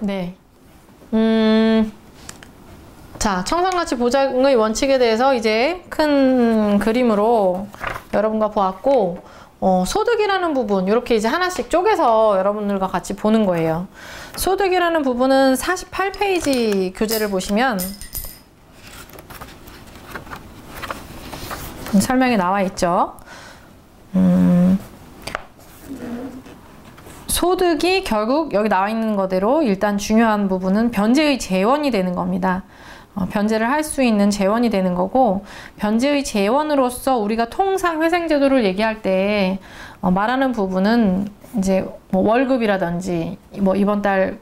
네. 자, 청산가치 보장의 원칙에 대해서 이제 큰 그림으로 여러분과 보았고, 소득이라는 부분, 이렇게 이제 하나씩 쪼개서 여러분들과 같이 보는 거예요. 소득이라는 부분은 48페이지 교재를 보시면 설명이 나와 있죠. 소득이 결국 여기 나와 있는 거대로 일단 중요한 부분은 변제의 재원이 되는 겁니다. 변제를 할 수 있는 재원이 되는 거고, 변제의 재원으로서 우리가 통상 회생제도를 얘기할 때 말하는 부분은 이제 뭐 월급이라든지 뭐 이번 달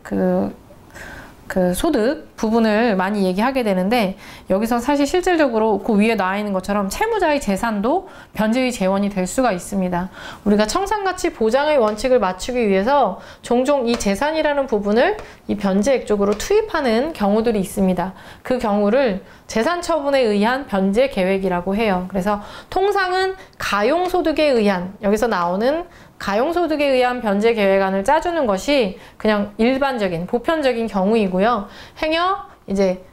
그 소득 부분을 많이 얘기하게 되는데, 여기서 사실 실질적으로 그 위에 나와 있는 것처럼 채무자의 재산도 변제의 재원이 될 수가 있습니다. 우리가 청산가치 보장의 원칙을 맞추기 위해서 종종 이 재산이라는 부분을 이 변제액 쪽으로 투입하는 경우들이 있습니다. 그 경우를 재산 처분에 의한 변제 계획이라고 해요. 그래서 통상은 가용소득에 의한, 여기서 나오는 가용소득에 의한 변제 계획안을 짜주는 것이 그냥 일반적인 보편적인 경우이고요. 행여 이제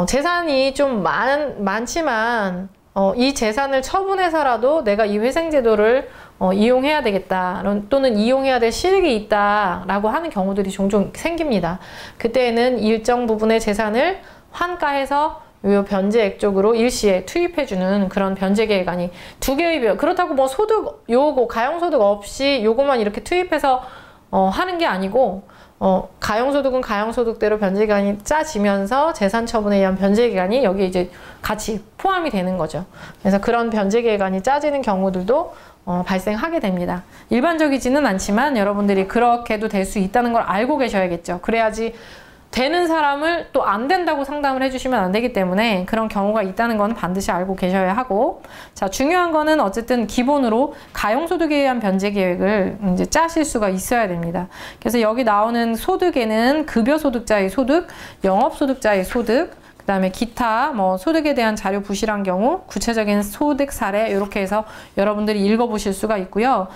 재산이 좀 많지만 이 재산을 처분해서라도 내가 이 회생제도를 이용해야 되겠다, 또는 이용해야 될 실익이 있다라고 하는 경우들이 종종 생깁니다. 그때에는 일정 부분의 재산을 환가해서 요 변제액 쪽으로 일시에 투입해주는 그런 변제 계획안이 두 개의 그렇다고 뭐 소득 요거 가용소득 없이 요거만 이렇게 투입해서 하는 게 아니고, 가용소득은 가용소득대로 변제 계획안이 짜지면서 재산 처분에 의한 변제 계획안이 여기 이제 같이 포함이 되는 거죠. 그래서 그런 변제 계획안이 짜지는 경우들도 발생하게 됩니다. 일반적이지는 않지만 여러분들이 그렇게도 될 수 있다는 걸 알고 계셔야겠죠. 그래야지 되는 사람을 또 안 된다고 상담을 해주시면 안 되기 때문에 그런 경우가 있다는 건 반드시 알고 계셔야 하고, 자, 중요한 거는 어쨌든 기본으로 가용소득에 의한 변제 계획을 이제 짜실 수가 있어야 됩니다. 그래서 여기 나오는 소득에는 급여소득자의 소득, 영업소득자의 소득, 그 다음에 기타 뭐 소득에 대한 자료 부실한 경우, 구체적인 소득 사례, 이렇게 해서 여러분들이 읽어보실 수가 있고요.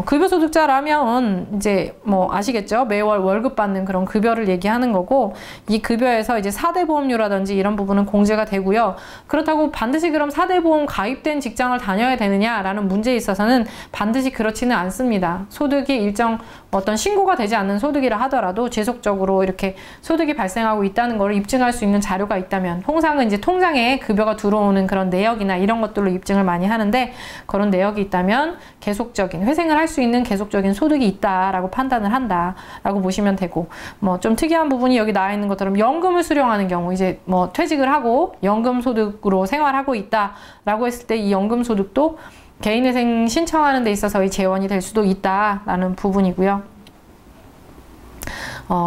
급여소득자라면 이제 뭐 아시겠죠? 매월 월급 받는 그런 급여를 얘기하는 거고, 이 급여에서 이제 4대 보험료라든지 이런 부분은 공제가 되고요. 그렇다고 반드시 그럼 4대 보험 가입된 직장을 다녀야 되느냐라는 문제에 있어서는 반드시 그렇지는 않습니다. 소득이 일정 어떤 신고가 되지 않는 소득이라 하더라도 지속적으로 이렇게 소득이 발생하고 있다는 것을 입증할 수 있는 자료가 있다면, 통상은 이제 통장에 급여가 들어오는 그런 내역이나 이런 것들로 입증을 많이 하는데, 그런 내역이 있다면 계속적인 회생을 할 수 있는 계속적인 소득이 있다라고 판단을 한다라고 보시면 되고, 뭐 좀 특이한 부분이 여기 나와 있는 것처럼 연금을 수령하는 경우, 이제 뭐 퇴직을 하고 연금 소득으로 생활하고 있다라고 했을 때 이 연금 소득도 개인회생 신청하는 데 있어서의 재원이 될 수도 있다라는 부분이고요.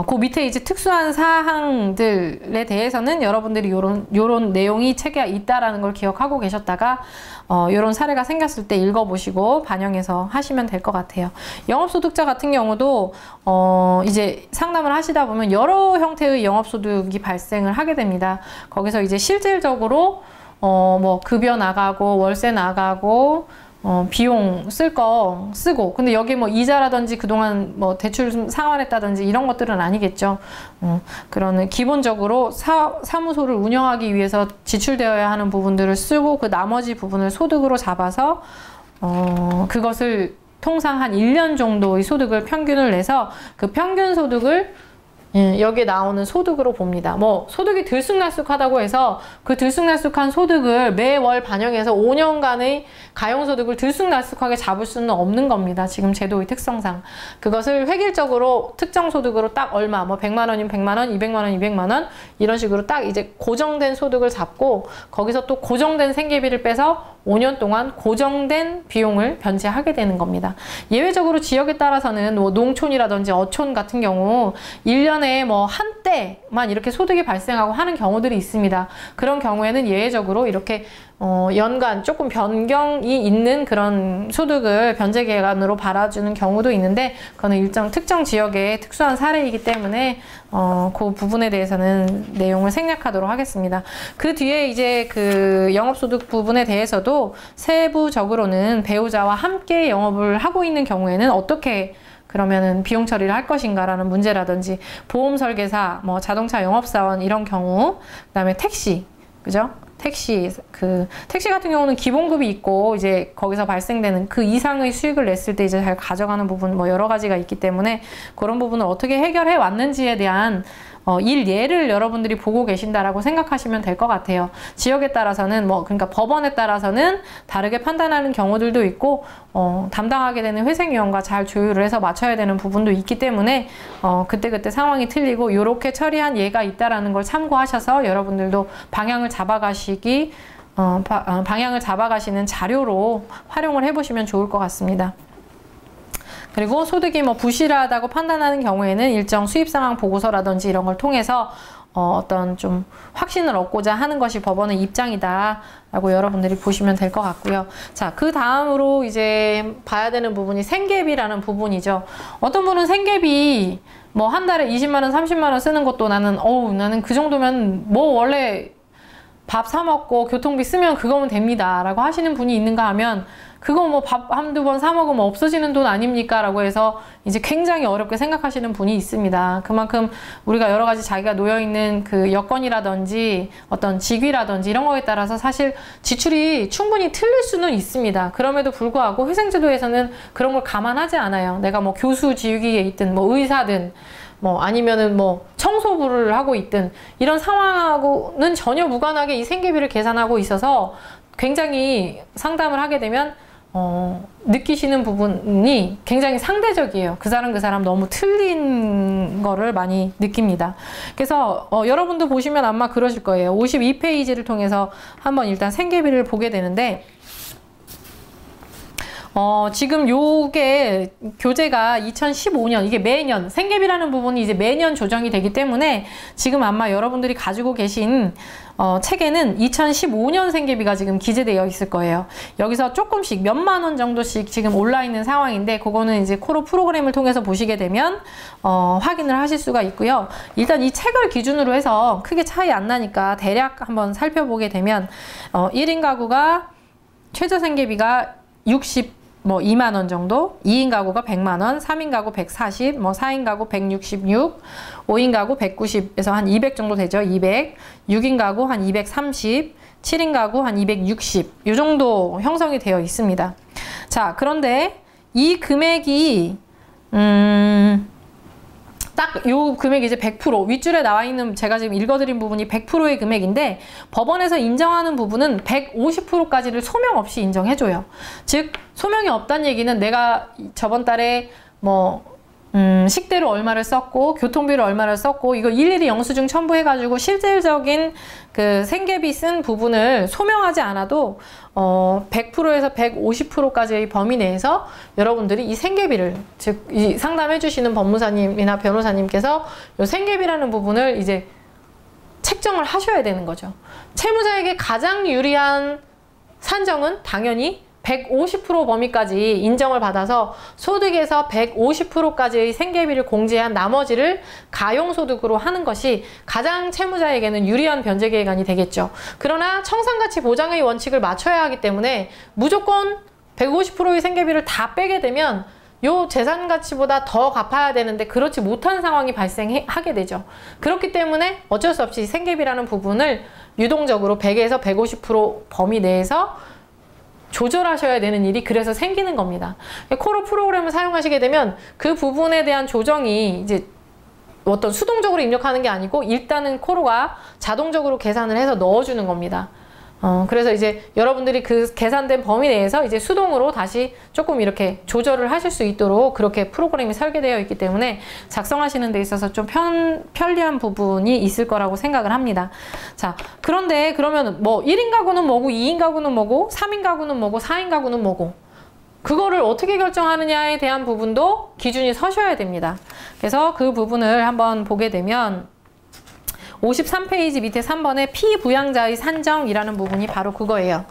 그 밑에 이제 특수한 사항들에 대해서는 여러분들이 요런 내용이 책에 있다라는 걸 기억하고 계셨다가 요런 사례가 생겼을 때 읽어보시고 반영해서 하시면 될 것 같아요. 영업소득자 같은 경우도 이제 상담을 하시다 보면 여러 형태의 영업소득이 발생을 하게 됩니다. 거기서 이제 실질적으로 뭐 급여 나가고 월세 나가고 비용 쓸 거 쓰고, 근데 여기 뭐 이자라든지 그동안 뭐 대출 상환했다든지 이런 것들은 아니겠죠. 그런 기본적으로 사무소를 운영하기 위해서 지출되어야 하는 부분들을 쓰고, 그 나머지 부분을 소득으로 잡아서 그것을 통상 한 1년 정도의 소득을 평균을 내서 그 평균 소득을 여기에 나오는 소득으로 봅니다. 뭐 소득이 들쑥날쑥하다고 해서 그 들쑥날쑥한 소득을 매월 반영해서 5년간의 가용소득을 들쑥날쑥하게 잡을 수는 없는 겁니다. 지금 제도의 특성상. 그것을 획일적으로 특정 소득으로 딱 얼마, 뭐 100만 원이면 100만 원, 200만 원, 200만 원, 이런 식으로 딱 이제 고정된 소득을 잡고, 거기서 또 고정된 생계비를 빼서 5년 동안 고정된 비용을 변제하게 되는 겁니다. 예외적으로 지역에 따라서는 뭐 농촌이라든지 어촌 같은 경우 1년에 뭐 한때만 이렇게 소득이 발생하고 하는 경우들이 있습니다. 그런 경우에는 예외적으로 이렇게 연간 조금 변경이 있는 그런 소득을 변제 계획안으로 받아주는 경우도 있는데, 그거는 일정 특정 지역의 특수한 사례이기 때문에 그 부분에 대해서는 내용을 생략하도록 하겠습니다. 그 뒤에 이제 그 영업소득 부분에 대해서도 세부적으로는 배우자와 함께 영업을 하고 있는 경우에는 어떻게 그러면은 비용 처리를 할 것인가라는 문제라든지, 보험 설계사, 뭐 자동차 영업사원 이런 경우, 그다음에 택시, 그죠? 택시 같은 경우는 기본급이 있고 이제 거기서 발생되는 그 이상의 수익을 냈을 때 이제 잘 가져가는 부분 뭐 여러 가지가 있기 때문에 그런 부분을 어떻게 해결해 왔는지에 대한 일 예를 여러분들이 보고 계신다라고 생각하시면 될 것 같아요. 지역에 따라서는 그러니까 법원에 따라서는 다르게 판단하는 경우들도 있고 담당하게 되는 회생위원과 잘 조율을 해서 맞춰야 되는 부분도 있기 때문에 그때그때 상황이 틀리고 요렇게 처리한 예가 있다라는 걸 참고하셔서 여러분들도 방향을 잡아가시는 자료로 활용을 해보시면 좋을 것 같습니다. 그리고 소득이 부실하다고 판단하는 경우에는 일정 수입상황 보고서라든지 이런 걸 통해서 어떤 좀 확신을 얻고자 하는 것이 법원의 입장이다 라고 여러분들이 보시면 될 것 같고요. 자, 그 다음으로 이제 봐야 되는 부분이 생계비라는 부분이죠. 어떤 분은 생계비 한 달에 20만원, 30만원 쓰는 것도 나는 그 정도면 원래 밥 사 먹고 교통비 쓰면 그거면 됩니다 라고 하시는 분이 있는가 하면, 그거 밥 한두 번 사 먹으면 없어지는 돈 아닙니까? 라고 해서 이제 굉장히 어렵게 생각하시는 분이 있습니다. 그만큼 우리가 여러 가지 자기가 놓여있는 그 여건이라든지 어떤 직위라든지 이런 거에 따라서 사실 지출이 충분히 틀릴 수는 있습니다. 그럼에도 불구하고 회생제도에서는 그런 걸 감안하지 않아요. 내가 교수 지위에 있든 의사든 아니면은 청소부를 하고 있든 이런 상황하고는 전혀 무관하게 이 생계비를 계산하고 있어서 굉장히 상담을 하게 되면 느끼시는 부분이 굉장히 상대적이에요. 그 사람 너무 틀린 거를 많이 느낍니다. 그래서 여러분도 보시면 아마 그러실 거예요. 52페이지를 통해서 한번 일단 생계비를 보게 되는데, 지금 요게 교재가 2015년, 이게 매년 생계비라는 부분이 이제 매년 조정이 되기 때문에 지금 아마 여러분들이 가지고 계신 책에는 2015년 생계비가 지금 기재되어 있을 거예요. 여기서 조금씩 몇만 원 정도씩 지금 올라 있는 상황인데, 그거는 이제 코로 프로그램을 통해서 보시게 되면 확인을 하실 수가 있고요. 일단 이 책을 기준으로 해서 크게 차이 안 나니까 대략 한번 살펴보게 되면 1인 가구가 최저 생계비가 2만 원 정도, 2인 가구가 100만 원, 3인 가구 140, 4인 가구 166, 5인 가구 190에서 한 200 정도 되죠. 200, 6인 가구 한 230, 7인 가구 한 260, 이 정도 형성이 되어 있습니다. 자, 그런데 이 금액이 딱 요 금액이 이제 100%, 윗줄에 나와 있는 제가 지금 읽어드린 부분이 100%의 금액인데, 법원에서 인정하는 부분은 150%까지를 소명 없이 인정해줘요. 즉 소명이 없다는 얘기는 내가 저번 달에 식대로 얼마를 썼고 교통비를 얼마를 썼고 이거 일일이 영수증 첨부해가지고 실질적인 그 생계비 쓴 부분을 소명하지 않아도 100%에서 150%까지의 범위 내에서 여러분들이 이 생계비를, 즉 이 상담해 주시는 법무사님이나 변호사님께서 이 생계비라는 부분을 이제 책정을 하셔야 되는 거죠. 채무자에게 가장 유리한 산정은 당연히 150% 범위까지 인정을 받아서 소득에서 150%까지의 생계비를 공제한 나머지를 가용소득으로 하는 것이 가장 채무자에게는 유리한 변제계획안이 되겠죠. 그러나 청산가치 보장의 원칙을 맞춰야 하기 때문에 무조건 150%의 생계비를 다 빼게 되면 요 재산가치보다 더 갚아야 되는데 그렇지 못한 상황이 발생하게 되죠. 그렇기 때문에 어쩔 수 없이 생계비라는 부분을 유동적으로 100에서 150% 범위 내에서 조절하셔야 되는 일이 그래서 생기는 겁니다. 코로 프로그램을 사용하시게 되면 그 부분에 대한 조정이 이제 어떤 수동적으로 입력하는 게 아니고 일단은 코로가 자동적으로 계산을 해서 넣어주는 겁니다. 그래서 이제 여러분들이 그 계산된 범위 내에서 이제 수동으로 다시 조금 이렇게 조절을 하실 수 있도록 그렇게 프로그램이 설계되어 있기 때문에 작성하시는 데 있어서 좀 편리한 부분이 있을 거라고 생각을 합니다. 자, 그런데 그러면 1인 가구는 뭐고 2인 가구는 뭐고 3인 가구는 뭐고 4인 가구는 뭐고 그거를 어떻게 결정하느냐에 대한 부분도 기준이 서셔야 됩니다. 그래서 그 부분을 한번 보게 되면 53페이지 밑에 3번에 피부양자의 산정이라는 부분이 바로 그거예요.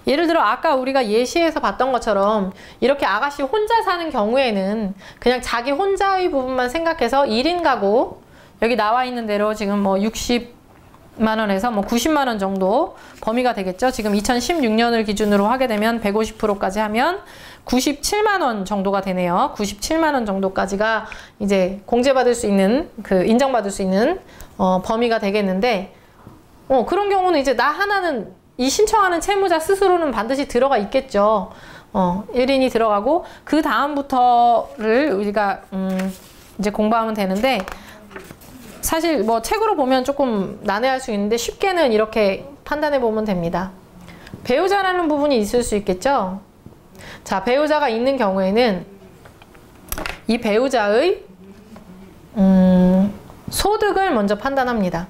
예를 들어 아까 우리가 예시에서 봤던 것처럼 이렇게 아가씨 혼자 사는 경우에는 그냥 자기 혼자의 부분만 생각해서 1인 가구, 여기 나와 있는 대로 지금 60 원에서 뭐 90만 원 정도 범위가 되겠죠. 지금 2016년을 기준으로 하게 되면 150%까지 하면 97만 원 정도가 되네요. 97만 원 정도까지가 이제 공제받을 수 있는, 인정받을 수 있는 범위가 되겠는데, 그런 경우는 이제 나 하나는 이 신청하는 채무자 스스로는 반드시 들어가 있겠죠. 1인이 들어가고 그 다음부터를 우리가 이제 공부하면 되는데, 사실 뭐 책으로 보면 조금 난해할 수 있는데 쉽게는 이렇게 판단해 보면 됩니다. 배우자라는 부분이 있을 수 있겠죠. 자, 배우자가 있는 경우에는 이 배우자의 소득을 먼저 판단합니다.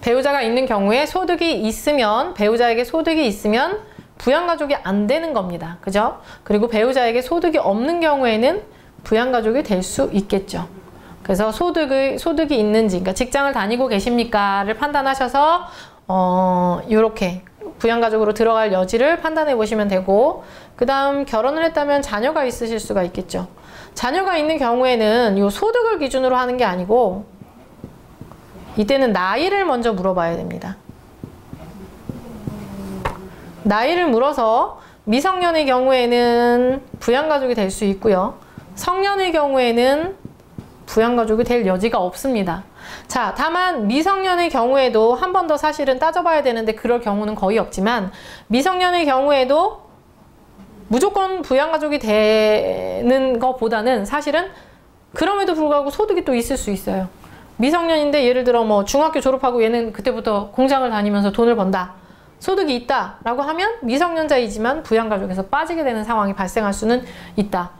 배우자가 있는 경우에 소득이 있으면, 배우자에게 소득이 있으면 부양가족이 안 되는 겁니다. 그죠? 그리고 배우자에게 소득이 없는 경우에는 부양가족이 될 수 있겠죠. 그래서 소득이 있는지, 그러니까 직장을 다니고 계십니까를 판단하셔서 요렇게 부양가족으로 들어갈 여지를 판단해 보시면 되고, 그 다음 결혼을 했다면 자녀가 있으실 수가 있겠죠. 자녀가 있는 경우에는 요 소득을 기준으로 하는 게 아니고 이때는 나이를 먼저 물어봐야 됩니다. 나이를 물어서 미성년의 경우에는 부양가족이 될 수 있고요. 성년의 경우에는 부양가족이 될 여지가 없습니다. 자, 다만 미성년의 경우에도 한 번 더 사실은 따져봐야 되는데 그럴 경우는 거의 없지만, 미성년의 경우에도 무조건 부양가족이 되는 것보다는 사실은 그럼에도 불구하고 소득이 또 있을 수 있어요. 미성년인데 예를 들어 뭐 중학교 졸업하고 얘는 그때부터 공장을 다니면서 돈을 번다. 소득이 있다 라고 하면 미성년자이지만 부양가족에서 빠지게 되는 상황이 발생할 수는 있다.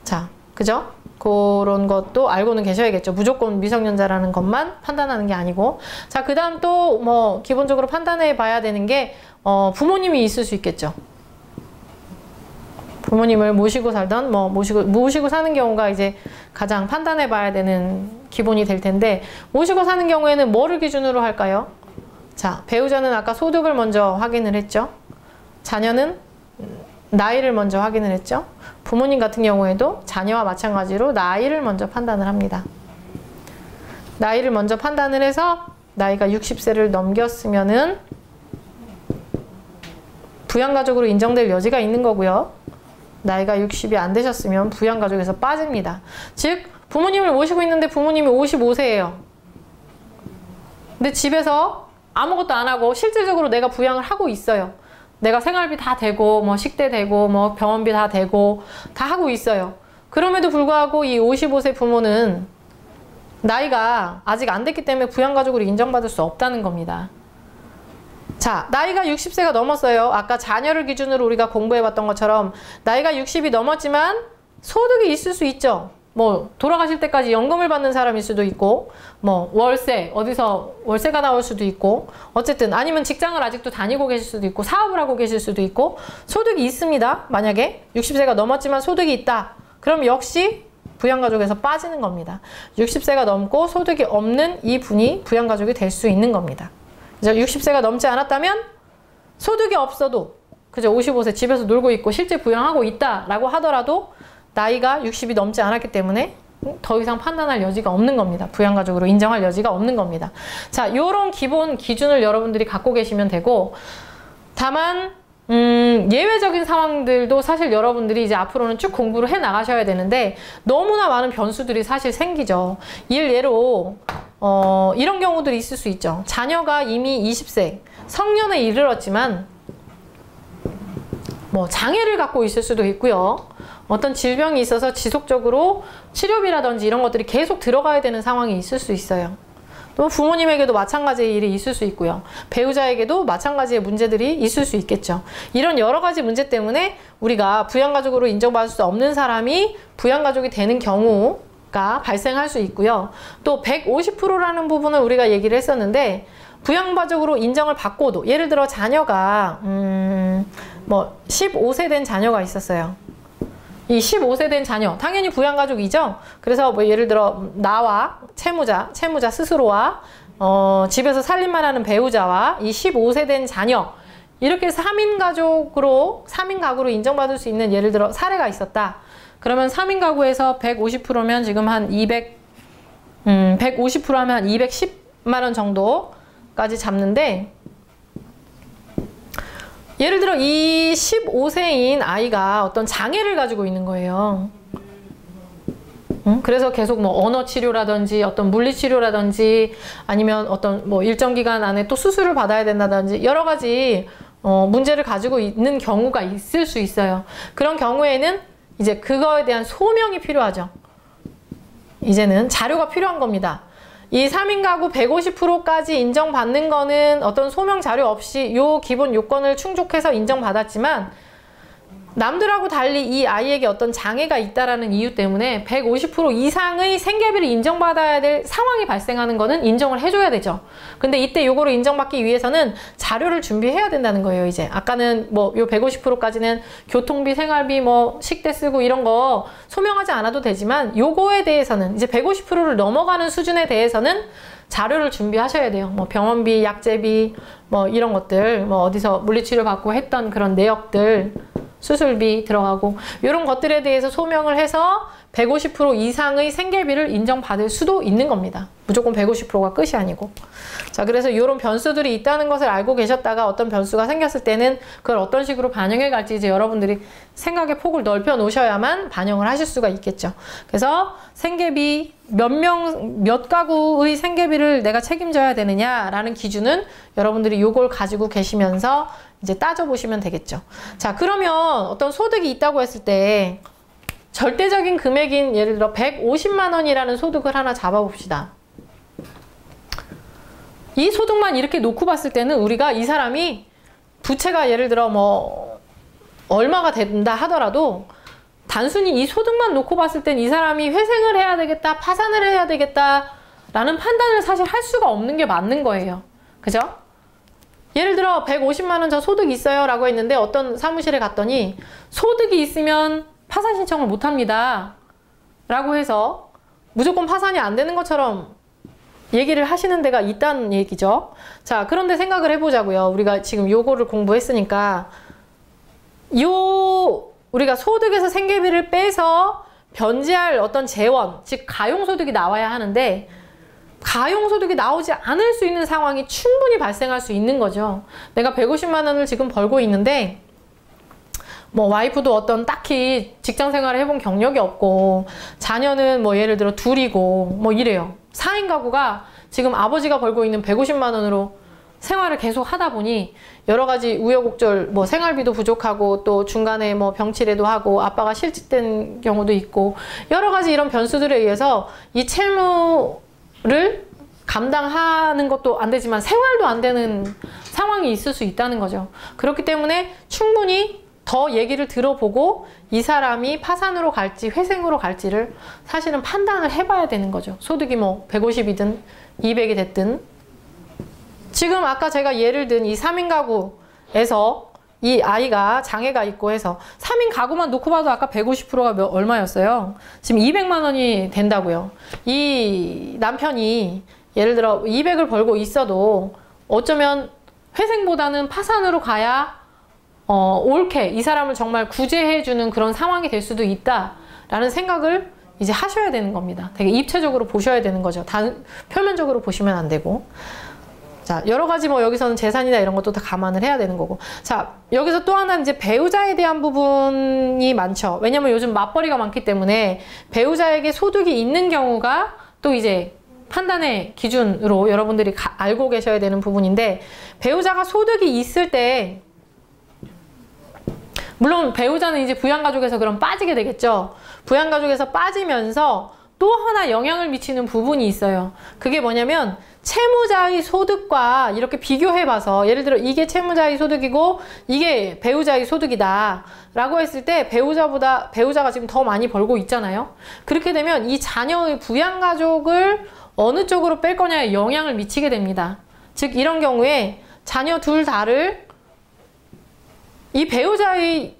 자, 그죠? 그런 것도 알고는 계셔야겠죠. 무조건 미성년자라는 것만 판단하는 게 아니고. 자, 그 다음 또 뭐 기본적으로 판단해 봐야 되는 게 부모님이 있을 수 있겠죠. 부모님을 모시고 살던, 모시고 사는 경우가 이제 가장 판단해 봐야 되는 기본이 될 텐데, 모시고 사는 경우에는 뭐를 기준으로 할까요? 자, 배우자는 아까 소득을 먼저 확인을 했죠. 자녀는 나이를 먼저 확인을 했죠. 부모님 같은 경우에도 자녀와 마찬가지로 나이를 먼저 판단을 합니다. 나이를 먼저 판단을 해서 나이가 60세를 넘겼으면은 부양가족으로 인정될 여지가 있는 거고요. 나이가 60이 안 되셨으면 부양가족에서 빠집니다. 즉, 부모님을 모시고 있는데 부모님이 55세예요. 근데 집에서 아무것도 안 하고 실질적으로 내가 부양을 하고 있어요. 내가 생활비 다 되고 뭐 식대 되고 뭐 병원비 다 되고 다 하고 있어요. 그럼에도 불구하고 이 55세 부모는 나이가 아직 안 됐기 때문에 부양가족으로 인정받을 수 없다는 겁니다. 자, 나이가 60세가 넘었어요. 아까 자녀를 기준으로 우리가 공부해봤던 것처럼 나이가 60이 넘었지만 소득이 있을 수 있죠. 뭐 돌아가실 때까지 연금을 받는 사람일 수도 있고, 뭐 월세, 어디서 월세가 나올 수도 있고, 어쨌든 아니면 직장을 아직도 다니고 계실 수도 있고 사업을 하고 계실 수도 있고 소득이 있습니다. 만약에 60세가 넘었지만 소득이 있다. 그럼 역시 부양가족에서 빠지는 겁니다. 60세가 넘고 소득이 없는 이 분이 부양가족이 될 수 있는 겁니다. 그죠? 60세가 넘지 않았다면 소득이 없어도, 그죠? 55세 집에서 놀고 있고 실제 부양하고 있다라고 하더라도 나이가 60이 넘지 않았기 때문에 더 이상 판단할 여지가 없는 겁니다. 부양가족으로 인정할 여지가 없는 겁니다. 자, 요런 기본 기준을 여러분들이 갖고 계시면 되고, 다만 예외적인 상황들도 사실 여러분들이 이제 앞으로는 쭉 공부를 해 나가셔야 되는데 너무나 많은 변수들이 사실 생기죠. 예로 이런 경우들이 있을 수 있죠. 자녀가 이미 20세, 성년에 이르렀지만 뭐 장애를 갖고 있을 수도 있고요. 어떤 질병이 있어서 지속적으로 치료비라든지 이런 것들이 계속 들어가야 되는 상황이 있을 수 있어요. 또 부모님에게도 마찬가지의 일이 있을 수 있고요. 배우자에게도 마찬가지의 문제들이 있을 수 있겠죠. 이런 여러 가지 문제 때문에 우리가 부양가족으로 인정받을 수 없는 사람이 부양가족이 되는 경우가 발생할 수 있고요. 또 150%라는 부분을 우리가 얘기를 했었는데, 부양가족으로 인정을 받고도 예를 들어 자녀가 뭐 15세 된 자녀가 있었어요. 이 15세 된 자녀, 당연히 부양가족이죠. 그래서 뭐 예를 들어 나와 채무자 스스로와 집에서 살림만 하는 배우자와 이 15세 된 자녀, 이렇게 3인 가구로 인정받을 수 있는 예를 들어 사례가 있었다. 그러면 3인 가구에서 150%면 지금 한 150% 하면 한 210만 원 정도까지 잡는데, 예를 들어 이 15세인 아이가 어떤 장애를 가지고 있는 거예요. 그래서 계속 뭐 언어 치료라든지 어떤 물리 치료라든지 아니면 어떤 뭐 일정 기간 안에 또 수술을 받아야 된다든지 여러 가지 문제를 가지고 있는 경우가 있을 수 있어요. 그런 경우에는 이제 그거에 대한 소명이 필요하죠. 이제는 자료가 필요한 겁니다. 이 3인 가구 150%까지 인정받는 거는 어떤 소명 자료 없이 요 기본 요건을 충족해서 인정받았지만, 남들하고 달리 이 아이에게 어떤 장애가 있다라는 이유 때문에 150% 이상의 생계비를 인정받아야 될 상황이 발생하는 거는 인정을 해줘야 되죠. 근데 이때 요거를 인정받기 위해서는 자료를 준비해야 된다는 거예요. 이제 아까는 뭐 요 150%까지는 교통비, 생활비, 뭐 식대 쓰고 이런 거 소명하지 않아도 되지만, 요거에 대해서는 이제 150%를 넘어가는 수준에 대해서는 자료를 준비하셔야 돼요. 뭐 병원비, 약제비, 뭐 이런 것들, 뭐 어디서 물리치료 받고 했던 그런 내역들, 수술비 들어가고 이런 것들에 대해서 소명을 해서 150% 이상의 생계비를 인정받을 수도 있는 겁니다. 무조건 150%가 끝이 아니고. 자, 그래서 이런 변수들이 있다는 것을 알고 계셨다가 어떤 변수가 생겼을 때는 그걸 어떤 식으로 반영해 갈지 이제 여러분들이 생각의 폭을 넓혀 놓으셔야만 반영을 하실 수가 있겠죠. 그래서 생계비 몇 가구의 생계비를 내가 책임져야 되느냐라는 기준은 여러분들이 요걸 가지고 계시면서 이제 따져보시면 되겠죠. 자, 그러면 어떤 소득이 있다고 했을 때 절대적인 금액인 예를 들어 150만 원이라는 소득을 하나 잡아봅시다. 이 소득만 이렇게 놓고 봤을 때는 우리가 이 사람이 부채가 예를 들어 뭐 얼마가 된다 하더라도 단순히 이 소득만 놓고 봤을 땐 이 사람이 회생을 해야 되겠다, 파산을 해야 되겠다 라는 판단을 사실 할 수가 없는 게 맞는 거예요. 그죠? 예를 들어 150만 원 저 소득 있어요 라고 했는데 어떤 사무실에 갔더니 소득이 있으면 파산 신청을 못 합니다 라고 해서 무조건 파산이 안 되는 것처럼 얘기를 하시는 데가 있다는 얘기죠. 자, 그런데 생각을 해보자고요. 우리가 지금 요거를 공부했으니까 우리가 소득에서 생계비를 빼서 변제할 어떤 재원, 즉 가용소득이 나와야 하는데 가용소득이 나오지 않을 수 있는 상황이 충분히 발생할 수 있는 거죠. 내가 150만 원을 지금 벌고 있는데 뭐 와이프도 어떤 딱히 직장 생활을 해본 경력이 없고 자녀는 뭐 예를 들어 둘이고 뭐 이래요. 4인 가구가 지금 아버지가 벌고 있는 150만 원으로 생활을 계속 하다 보니 여러 가지 우여곡절, 뭐 생활비도 부족하고 또 중간에 뭐 병치레도 하고 아빠가 실직된 경우도 있고 여러 가지 이런 변수들에 의해서 이 채무를 감당하는 것도 안 되지만 생활도 안 되는 상황이 있을 수 있다는 거죠. 그렇기 때문에 충분히 더 얘기를 들어보고 이 사람이 파산으로 갈지 회생으로 갈지를 사실은 판단을 해봐야 되는 거죠. 소득이 뭐 150이든 200이 됐든. 지금 아까 제가 예를 든 이 3인 가구에서 이 아이가 장애가 있고 해서 3인 가구만 놓고 봐도 아까 150%가 얼마였어요? 지금 200만 원이 된다고요. 이 남편이 예를 들어 200을 벌고 있어도 어쩌면 회생보다는 파산으로 가야 옳게 이 사람을 정말 구제해주는 그런 상황이 될 수도 있다라는 생각을 이제 하셔야 되는 겁니다. 되게 입체적으로 보셔야 되는 거죠. 표면적으로 보시면 안 되고. 자, 여러 가지 뭐 여기서는 재산이나 이런 것도 다 감안을 해야 되는 거고. 자, 여기서 또 하나 이제 배우자에 대한 부분이 많죠. 왜냐면 요즘 맞벌이가 많기 때문에 배우자에게 소득이 있는 경우가 또 이제 판단의 기준으로 여러분들이 알고 계셔야 되는 부분인데, 배우자가 소득이 있을 때 물론 배우자는 이제 부양가족에서 그럼 빠지게 되겠죠. 부양가족에서 빠지면서 또 하나 영향을 미치는 부분이 있어요. 그게 뭐냐면 채무자의 소득과 이렇게 비교해봐서 예를 들어 이게 채무자의 소득이고 이게 배우자의 소득이다 라고 했을 때 배우자가 지금 더 많이 벌고 있잖아요. 그렇게 되면 이 자녀의 부양가족을 어느 쪽으로 뺄 거냐에 영향을 미치게 됩니다. 즉 이런 경우에 자녀 둘 다를 이 배우자의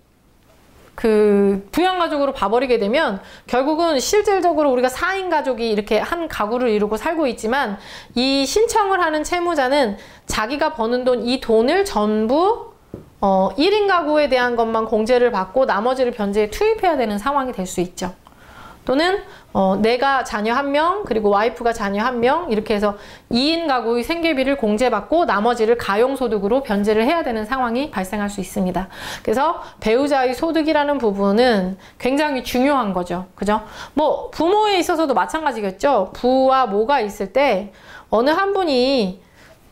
그 부양가족으로 봐버리게 되면 결국은 실질적으로 우리가 4인 가족이 이렇게 한 가구를 이루고 살고 있지만 이 신청을 하는 채무자는 자기가 버는 돈, 이 돈을 전부 1인 가구에 대한 것만 공제를 받고 나머지를 변제에 투입해야 되는 상황이 될 수 있죠. 또는 내가 자녀 1명, 그리고 와이프가 자녀 1명, 이렇게 해서 2인 가구의 생계비를 공제받고 나머지를 가용소득으로 변제를 해야 되는 상황이 발생할 수 있습니다. 그래서 배우자의 소득이라는 부분은 굉장히 중요한 거죠. 그죠? 뭐 부모에 있어서도 마찬가지겠죠. 부와 모가 있을 때 어느 한 분이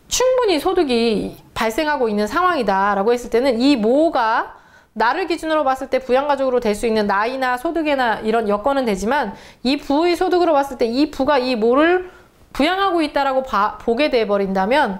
충분히 소득이 발생하고 있는 상황이다라고 했을 때는 이 모가 나를 기준으로 봤을 때 부양가족으로 될 수 있는 나이나 소득이나 이런 여건은 되지만 이 부의 소득으로 봤을 때 이 부가 이 모를 부양하고 있다라고 보게 돼 버린다면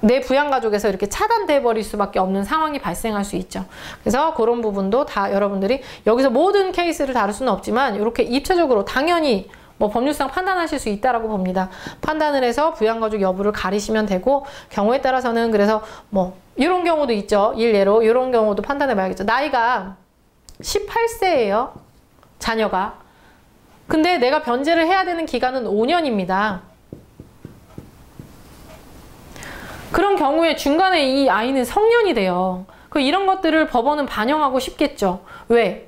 내 부양가족에서 이렇게 차단돼 버릴 수밖에 없는 상황이 발생할 수 있죠. 그래서 그런 부분도 다 여러분들이 여기서 모든 케이스를 다룰 수는 없지만 이렇게 입체적으로 당연히 뭐 법률상 판단하실 수 있다라고 봅니다. 판단을 해서 부양가족 여부를 가리시면 되고 경우에 따라서는 그래서 뭐 이런 경우도 있죠. 일례로 이런 경우도 판단해 봐야겠죠. 나이가 18세예요. 자녀가. 근데 내가 변제를 해야 되는 기간은 5년입니다. 그런 경우에 중간에 이 아이는 성년이 돼요. 이런 것들을 법원은 반영하고 싶겠죠. 왜?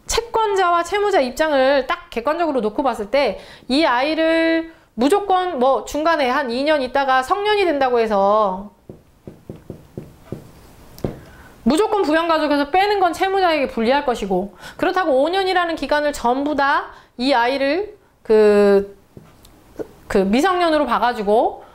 채권자와 채무자 입장을 딱 객관적으로 놓고 봤을 때 이 아이를 무조건 뭐 중간에 한 2년 있다가 성년이 된다고 해서 무조건 부양가족에서 빼는 건 채무자에게 불리할 것이고, 그렇다고 5년이라는 기간을 전부 다 이 아이를 그 미성년으로 봐가지고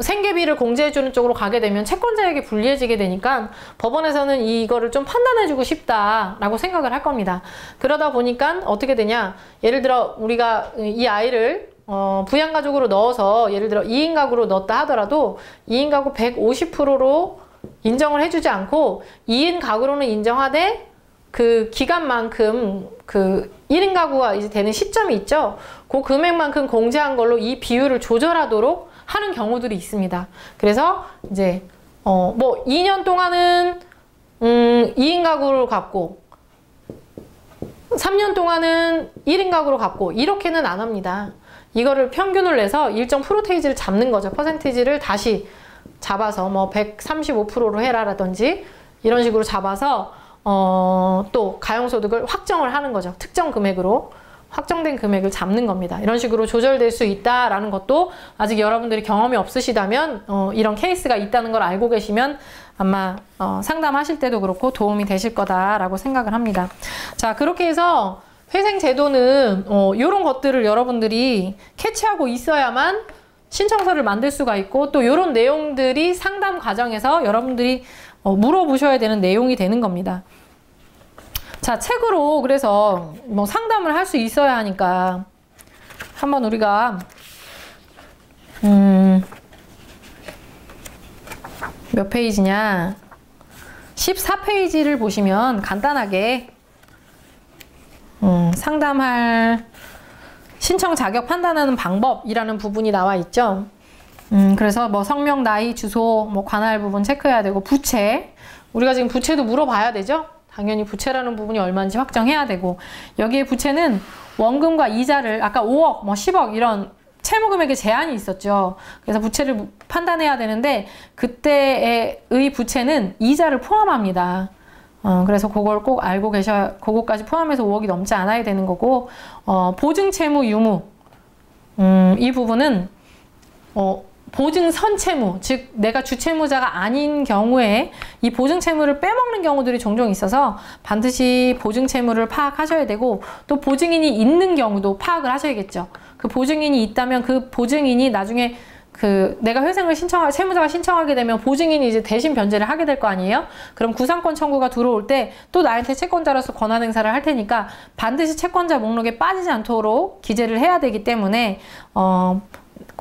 생계비를 공제해주는 쪽으로 가게 되면 채권자에게 불리해지게 되니까 법원에서는 이거를 좀 판단해주고 싶다라고 생각을 할 겁니다. 그러다 보니까 어떻게 되냐, 예를 들어 우리가 이 아이를 부양가족으로 넣어서 예를 들어 2인 가구로 넣었다 하더라도 2인 가구 150%로 인정을 해주지 않고 2인 가구로는 인정하되 그 기간만큼 그 1인 가구가 이제 되는 시점이 있죠. 그 금액만큼 공제한 걸로 이 비율을 조절하도록 하는 경우들이 있습니다. 그래서 이제 뭐 2년 동안은 2인 가구를 갖고 3년 동안은 1인 가구로 갖고 이렇게는 안 합니다. 이거를 평균을 내서 일정 프로테이지를 잡는 거죠. 퍼센테이지를 다시 잡아서 뭐 135%로 해라라든지 이런 식으로 잡아서 또 가용소득을 확정을 하는 거죠. 특정 금액으로 확정된 금액을 잡는 겁니다. 이런 식으로 조절될 수 있다라는 것도 아직 여러분들이 경험이 없으시다면 이런 케이스가 있다는 걸 알고 계시면 아마 상담하실 때도 그렇고 도움이 되실 거다라고 생각을 합니다. 자, 그렇게 해서 회생제도는 이런 것들을 여러분들이 캐치하고 있어야만 신청서를 만들 수가 있고 또 이런 내용들이 상담 과정에서 여러분들이 물어보셔야 되는 내용이 되는 겁니다. 자, 책으로 그래서 뭐 상담을 할 수 있어야 하니까 한번 우리가 몇 페이지냐 14페이지를 보시면 간단하게 상담할 신청 자격 판단하는 방법이라는 부분이 나와 있죠. 그래서 뭐 성명, 나이, 주소, 뭐 관할 부분 체크해야 되고 부채, 우리가 지금 부채도 물어봐야 되죠. 당연히 부채라는 부분이 얼마인지 확정해야 되고 여기에 부채는 원금과 이자를 아까 5억, 뭐 10억 이런 채무 금액의 제한이 있었죠. 그래서 부채를 판단해야 되는데 그때의 부채는 이자를 포함합니다. 그래서 그걸 꼭 알고 계셔야, 그거까지 포함해서 5억이 넘지 않아야 되는 거고, 보증채무 유무, 이 부분은 보증 선채무, 즉 내가 주채무자가 아닌 경우에 이 보증채무를 빼먹는 경우들이 종종 있어서 반드시 보증채무를 파악하셔야 되고 또 보증인이 있는 경우도 파악을 하셔야겠죠. 그 보증인이 있다면 그 보증인이 나중에 내가 회생을 채무자가 신청하게 되면 보증인이 이제 대신 변제를 하게 될 거 아니에요? 그럼 구상권 청구가 들어올 때 또 나한테 채권자로서 권한 행사를 할 테니까 반드시 채권자 목록에 빠지지 않도록 기재를 해야 되기 때문에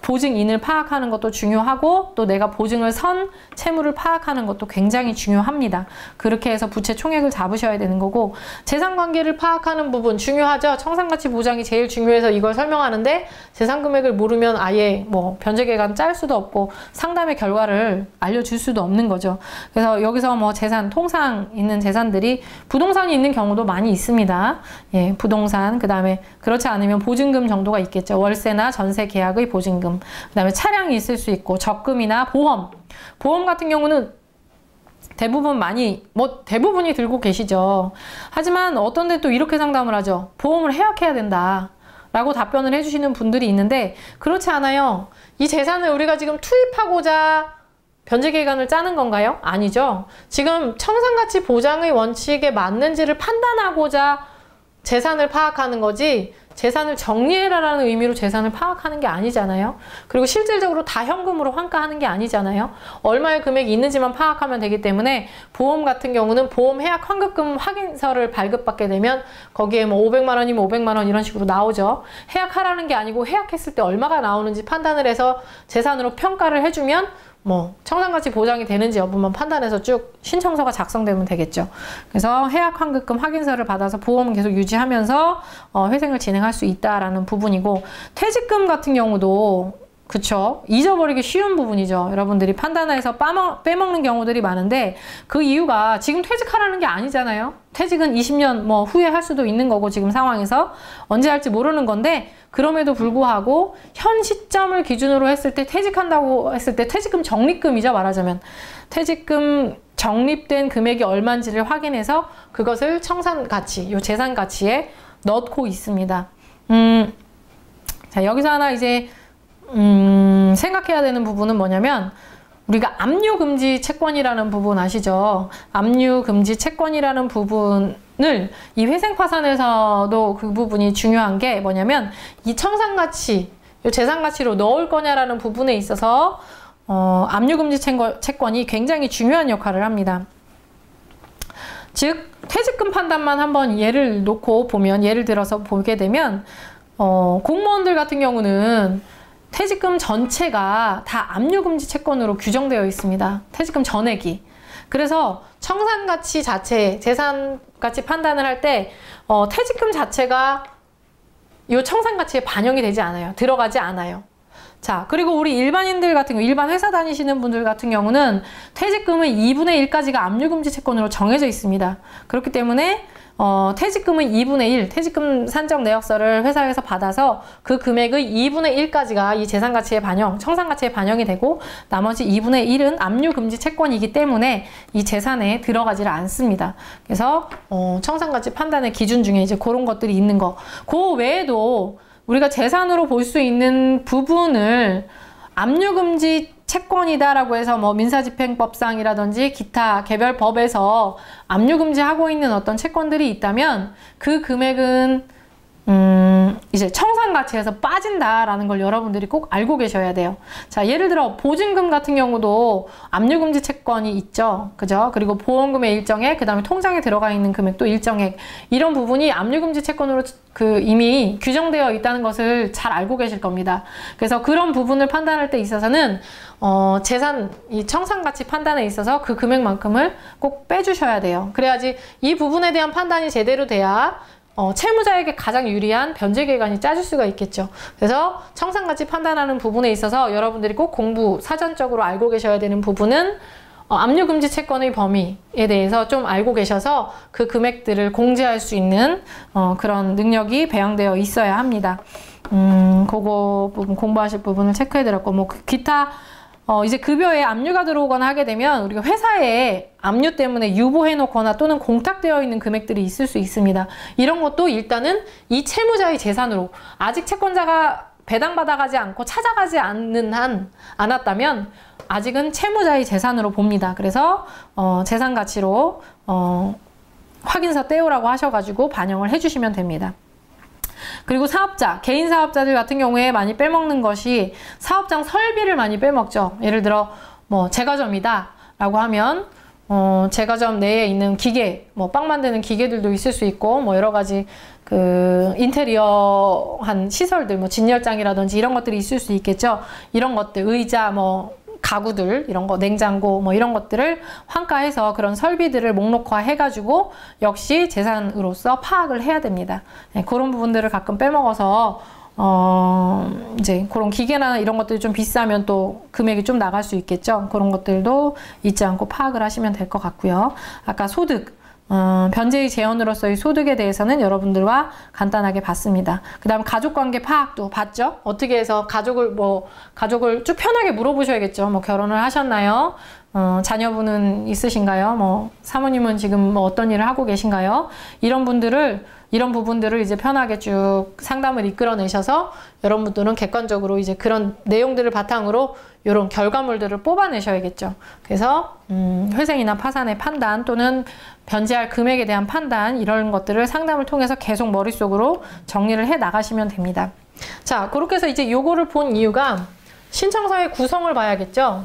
보증인을 파악하는 것도 중요하고 또 내가 보증을 선 채무를 파악하는 것도 굉장히 중요합니다. 그렇게 해서 부채 총액을 잡으셔야 되는 거고 재산관계를 파악하는 부분 중요하죠. 청산가치 보장이 제일 중요해서 이걸 설명하는데 재산 금액을 모르면 아예 뭐 변제기간 짤 수도 없고 상담의 결과를 알려줄 수도 없는 거죠. 그래서 여기서 뭐 재산, 통상 있는 재산들이 부동산이 있는 경우도 많이 있습니다. 예, 부동산, 그 다음에 그렇지 않으면 보증금 정도가 있겠죠. 월세나 전세 계약의 보증금, 그 다음에 차량이 있을 수 있고 적금이나 보험 같은 경우는 대부분 대부분이 들고 계시죠. 하지만 어떤 데 또 이렇게 상담을 하죠. 보험을 해약해야 된다 라고 답변을 해주시는 분들이 있는데, 그렇지 않아요. 이 재산을 우리가 지금 투입하고자 변제기간을 짜는 건가요? 아니죠. 지금 청산가치 보장의 원칙에 맞는지를 판단하고자 재산을 파악하는 거지, 재산을 정리해라라는 의미로 재산을 파악하는 게 아니잖아요. 그리고 실질적으로 다 현금으로 환가하는 게 아니잖아요. 얼마의 금액이 있는지만 파악하면 되기 때문에, 보험 같은 경우는 보험 해약 환급금 확인서를 발급받게 되면 거기에 뭐 500만 원이면 500만 원 이런 식으로 나오죠. 해약하라는 게 아니고 해약했을 때 얼마가 나오는지 판단을 해서 재산으로 평가를 해주면 뭐 청산가치 보장이 되는지 여부만 판단해서 쭉 신청서가 작성되면 되겠죠. 그래서 해약 환급금 확인서를 받아서 보험은 계속 유지하면서 회생을 진행할 수 있다라는 부분이고, 퇴직금 같은 경우도 그쵸, 잊어버리기 쉬운 부분이죠. 여러분들이 판단해서 빼먹는 경우들이 많은데, 그 이유가 지금 퇴직하라는 게 아니잖아요. 퇴직은 20년 뭐 후에 할 수도 있는 거고, 지금 상황에서 언제 할지 모르는 건데, 그럼에도 불구하고 현 시점을 기준으로 했을 때, 퇴직한다고 했을 때 퇴직금 적립금이죠, 말하자면. 퇴직금 적립된 금액이 얼마인지를 확인해서 그것을 청산가치, 요 재산가치에 넣고 있습니다. 자, 여기서 하나 이제 생각해야 되는 부분은 뭐냐면, 우리가 압류금지 채권이라는 부분 아시죠? 압류금지 채권이라는 부분을 이 회생파산에서도 그 부분이 중요한 게 뭐냐면, 이 청산가치, 이 재산가치로 넣을 거냐라는 부분에 있어서 압류금지 채권이 굉장히 중요한 역할을 합니다. 즉, 퇴직금 판단만 한번 예를 놓고 보면, 예를 들어서 보게 되면 공무원들 같은 경우는 퇴직금 전체가 다 압류금지 채권으로 규정되어 있습니다. 퇴직금 전액이. 그래서 청산가치 자체, 재산가치 판단을 할 때 퇴직금 자체가 이 청산가치에 반영이 되지 않아요. 들어가지 않아요. 자, 그리고 우리 일반인들 같은 경우, 일반 회사 다니시는 분들 같은 경우는 퇴직금의 2분의 1까지가 압류금지 채권으로 정해져 있습니다. 그렇기 때문에 퇴직금의 2분의 1, 퇴직금 산정 내역서를 회사에서 받아서 그 금액의 2분의 1까지가 이 재산가치에 청산가치에 반영이 되고, 나머지 2분의 1은 압류금지 채권이기 때문에 이 재산에 들어가지를 않습니다. 그래서 청산가치 판단의 기준 중에 이제 그런 것들이 있는 거. 그 외에도 우리가 재산으로 볼 수 있는 부분을 압류금지 채권이다라고 해서 뭐 민사집행법상이라든지 기타 개별 법에서 압류금지하고 있는 어떤 채권들이 있다면, 그 금액은 이제 청산가치에서 빠진다라는 걸 여러분들이 꼭 알고 계셔야 돼요. 자, 예를 들어 보증금 같은 경우도 압류금지 채권이 있죠. 그죠? 그리고 보험금의 일정액, 그 다음에 통장에 들어가 있는 금액도 일정액, 이런 부분이 압류금지 채권으로 이미 규정되어 있다는 것을 잘 알고 계실 겁니다. 그래서 그런 부분을 판단할 때 있어서는 이 청산가치 판단에 있어서 그 금액만큼을 꼭 빼주셔야 돼요. 그래야지 이 부분에 대한 판단이 제대로 돼야 채무자에게 가장 유리한 변제기간이 짜질 수가 있겠죠. 그래서 청산가치 판단하는 부분에 있어서 여러분들이 꼭 사전적으로 알고 계셔야 되는 부분은 압류금지 채권의 범위에 대해서 좀 알고 계셔서 그 금액들을 공제할 수 있는 그런 능력이 배양되어 있어야 합니다. 그거 부분 공부하실 부분을 체크해드렸고, 뭐 기타 이제 급여에 압류가 들어오거나 하게 되면 우리가 회사에 압류 때문에 유보해 놓거나 또는 공탁되어 있는 금액들이 있을 수 있습니다. 이런 것도 일단은 이 채무자의 재산으로, 아직 채권자가 배당받아가지 않고 찾아가지 않았다면 아직은 채무자의 재산으로 봅니다. 그래서 재산 가치로 확인서 떼오라고 하셔가지고 반영을 해주시면 됩니다. 그리고 사업자, 개인 사업자들 같은 경우에 많이 빼먹는 것이 사업장 설비를 많이 빼먹죠. 예를 들어 뭐 제과점이다 라고 하면 제과점 내에 있는 기계, 뭐 빵 만드는 기계들도 있을 수 있고, 뭐 여러 가지 그 인테리어한 시설들, 뭐 진열장이라든지 이런 것들이 있을 수 있겠죠. 이런 것들, 의자, 뭐 가구들, 이런 거, 냉장고, 뭐 이런 것들을 환가해서 그런 설비들을 목록화 해가지고 역시 재산으로서 파악을 해야 됩니다. 네, 그런 부분들을 가끔 빼먹어서 이제 그런 기계나 이런 것들이 좀 비싸면 또 금액이 좀 나갈 수 있겠죠. 그런 것들도 잊지 않고 파악을 하시면 될 것 같고요. 아까 소득, 변제의 재원으로서의 소득에 대해서는 여러분들과 간단하게 봤습니다. 그 다음 가족관계 파악도 봤죠? 어떻게 해서 가족을 쭉 편하게 물어보셔야겠죠. 뭐 결혼을 하셨나요? 자녀분은 있으신가요? 뭐 사모님은 지금 뭐 어떤 일을 하고 계신가요? 이런 부분들을 이제 편하게 쭉 상담을 이끌어내셔서 여러분들은 객관적으로 이제 그런 내용들을 바탕으로 이런 결과물들을 뽑아내셔야겠죠. 그래서 회생이나 파산의 판단 또는 변제할 금액에 대한 판단 이런 것들을 상담을 통해서 계속 머릿속으로 정리를 해 나가시면 됩니다. 자, 그렇게 해서 이제 요거를 본 이유가 신청서의 구성을 봐야겠죠.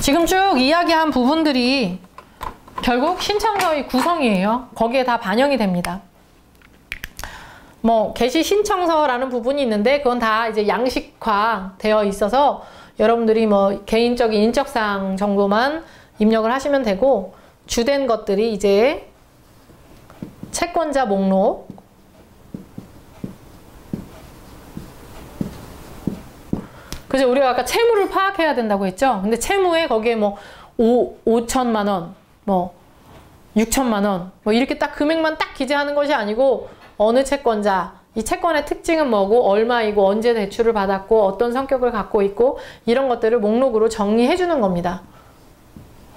지금 쭉 이야기한 부분들이 결국 신청서의 구성이에요. 거기에 다 반영이 됩니다. 뭐 개시 신청서라는 부분이 있는데 그건 다 이제 양식화 되어 있어서 여러분들이 뭐 개인적인 인적사항 정도만 입력을 하시면 되고, 주된 것들이 이제 채권자 목록, 그래서 우리가 아까 채무를 파악해야 된다고 했죠. 근데 채무에 거기에 뭐 5천만 원, 뭐 6천만 원, 뭐 이렇게 딱 금액만 딱 기재하는 것이 아니고 어느 채권자, 이 채권의 특징은 뭐고 얼마이고 언제 대출을 받았고 어떤 성격을 갖고 있고 이런 것들을 목록으로 정리해 주는 겁니다.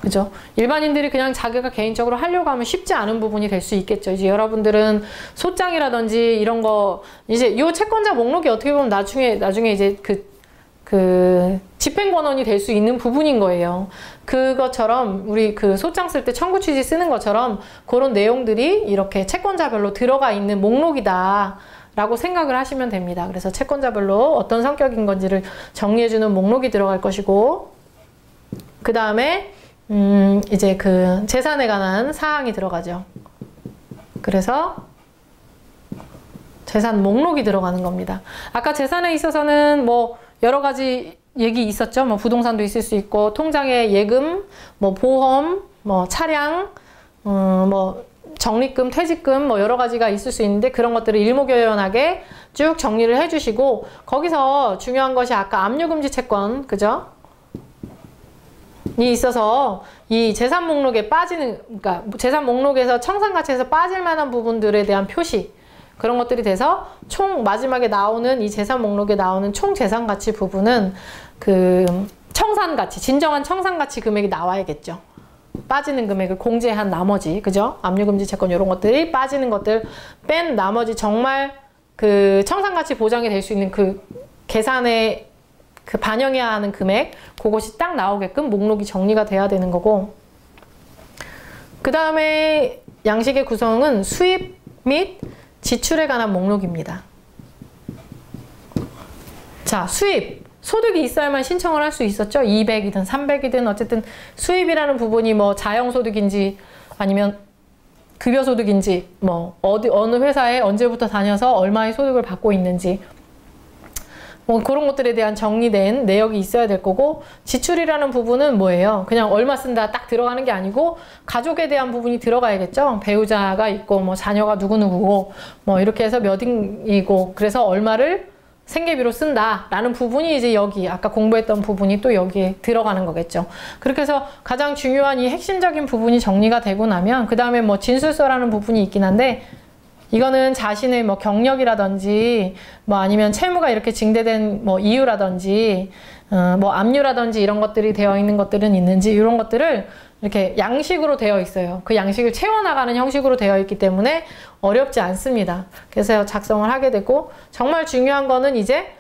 그죠? 일반인들이 그냥 자기가 개인적으로 하려고 하면 쉽지 않은 부분이 될 수 있겠죠. 이제 여러분들은 소장이라든지 이런 거, 이제 이 채권자 목록이 어떻게 보면 나중에 이제 그 집행권원이 될 수 있는 부분인 거예요. 그것처럼 우리 그 소장 쓸 때 청구 취지 쓰는 것처럼 그런 내용들이 이렇게 채권자별로 들어가 있는 목록이다 라고 생각을 하시면 됩니다. 그래서 채권자별로 어떤 성격인 건지를 정리해주는 목록이 들어갈 것이고, 그 다음에 이제 그 재산에 관한 사항이 들어가죠. 그래서 재산 목록이 들어가는 겁니다. 아까 재산에 있어서는 뭐 여러 가지 얘기 있었죠. 뭐 부동산도 있을 수 있고, 통장에 예금, 뭐 보험, 뭐 차량, 뭐 적립금, 퇴직금 뭐 여러 가지가 있을 수 있는데 그런 것들을 일목요연하게 쭉 정리를 해주시고, 거기서 중요한 것이 아까 압류금지 채권, 그죠? 이 있어서 이 재산 목록에 빠지는, 그러니까 재산 목록에서 청산가치에서 빠질 만한 부분들에 대한 표시, 그런 것들이 돼서 총 마지막에 나오는 이 재산 목록에 나오는 총 재산가치 부분은 그 청산가치, 진정한 청산가치 금액이 나와야겠죠. 빠지는 금액을 공제한 나머지, 그죠? 압류금지 채권 이런 것들이 빠지는 것들 뺀 나머지 정말 그 청산가치 보장이 될 수 있는 그 계산에 그 반영해야 하는 금액, 그것이 딱 나오게끔 목록이 정리가 돼야 되는 거고, 그 다음에 양식의 구성은 수입 및 지출에 관한 목록입니다. 자, 수입, 소득이 있어야만 신청을 할 수 있었죠. 200이든 300이든 어쨌든 수입이라는 부분이 뭐 자영소득인지 아니면 급여소득인지 뭐 어느 회사에 언제부터 다녀서 얼마의 소득을 받고 있는지 뭐 그런 것들에 대한 정리된 내역이 있어야 될 거고, 지출이라는 부분은 뭐예요? 그냥 얼마 쓴다 딱 들어가는 게 아니고 가족에 대한 부분이 들어가야겠죠. 배우자가 있고 뭐 자녀가 누구누구고 뭐 이렇게 해서 몇 인이고 그래서 얼마를 생계비로 쓴다라는 부분이 이제 여기 아까 공부했던 부분이 또 여기에 들어가는 거겠죠. 그렇게 해서 가장 중요한 이 핵심적인 부분이 정리가 되고 나면 그 다음에 뭐 진술서라는 부분이 있긴 한데, 이거는 자신의 뭐 경력이라든지 뭐 아니면 채무가 이렇게 증대된 뭐 이유라든지 뭐 압류라든지 이런 것들이 되어 있는 것들은 있는지 이런 것들을 이렇게 양식으로 되어 있어요. 그 양식을 채워나가는 형식으로 되어 있기 때문에 어렵지 않습니다. 그래서 작성을 하게 되고, 정말 중요한 거는 이제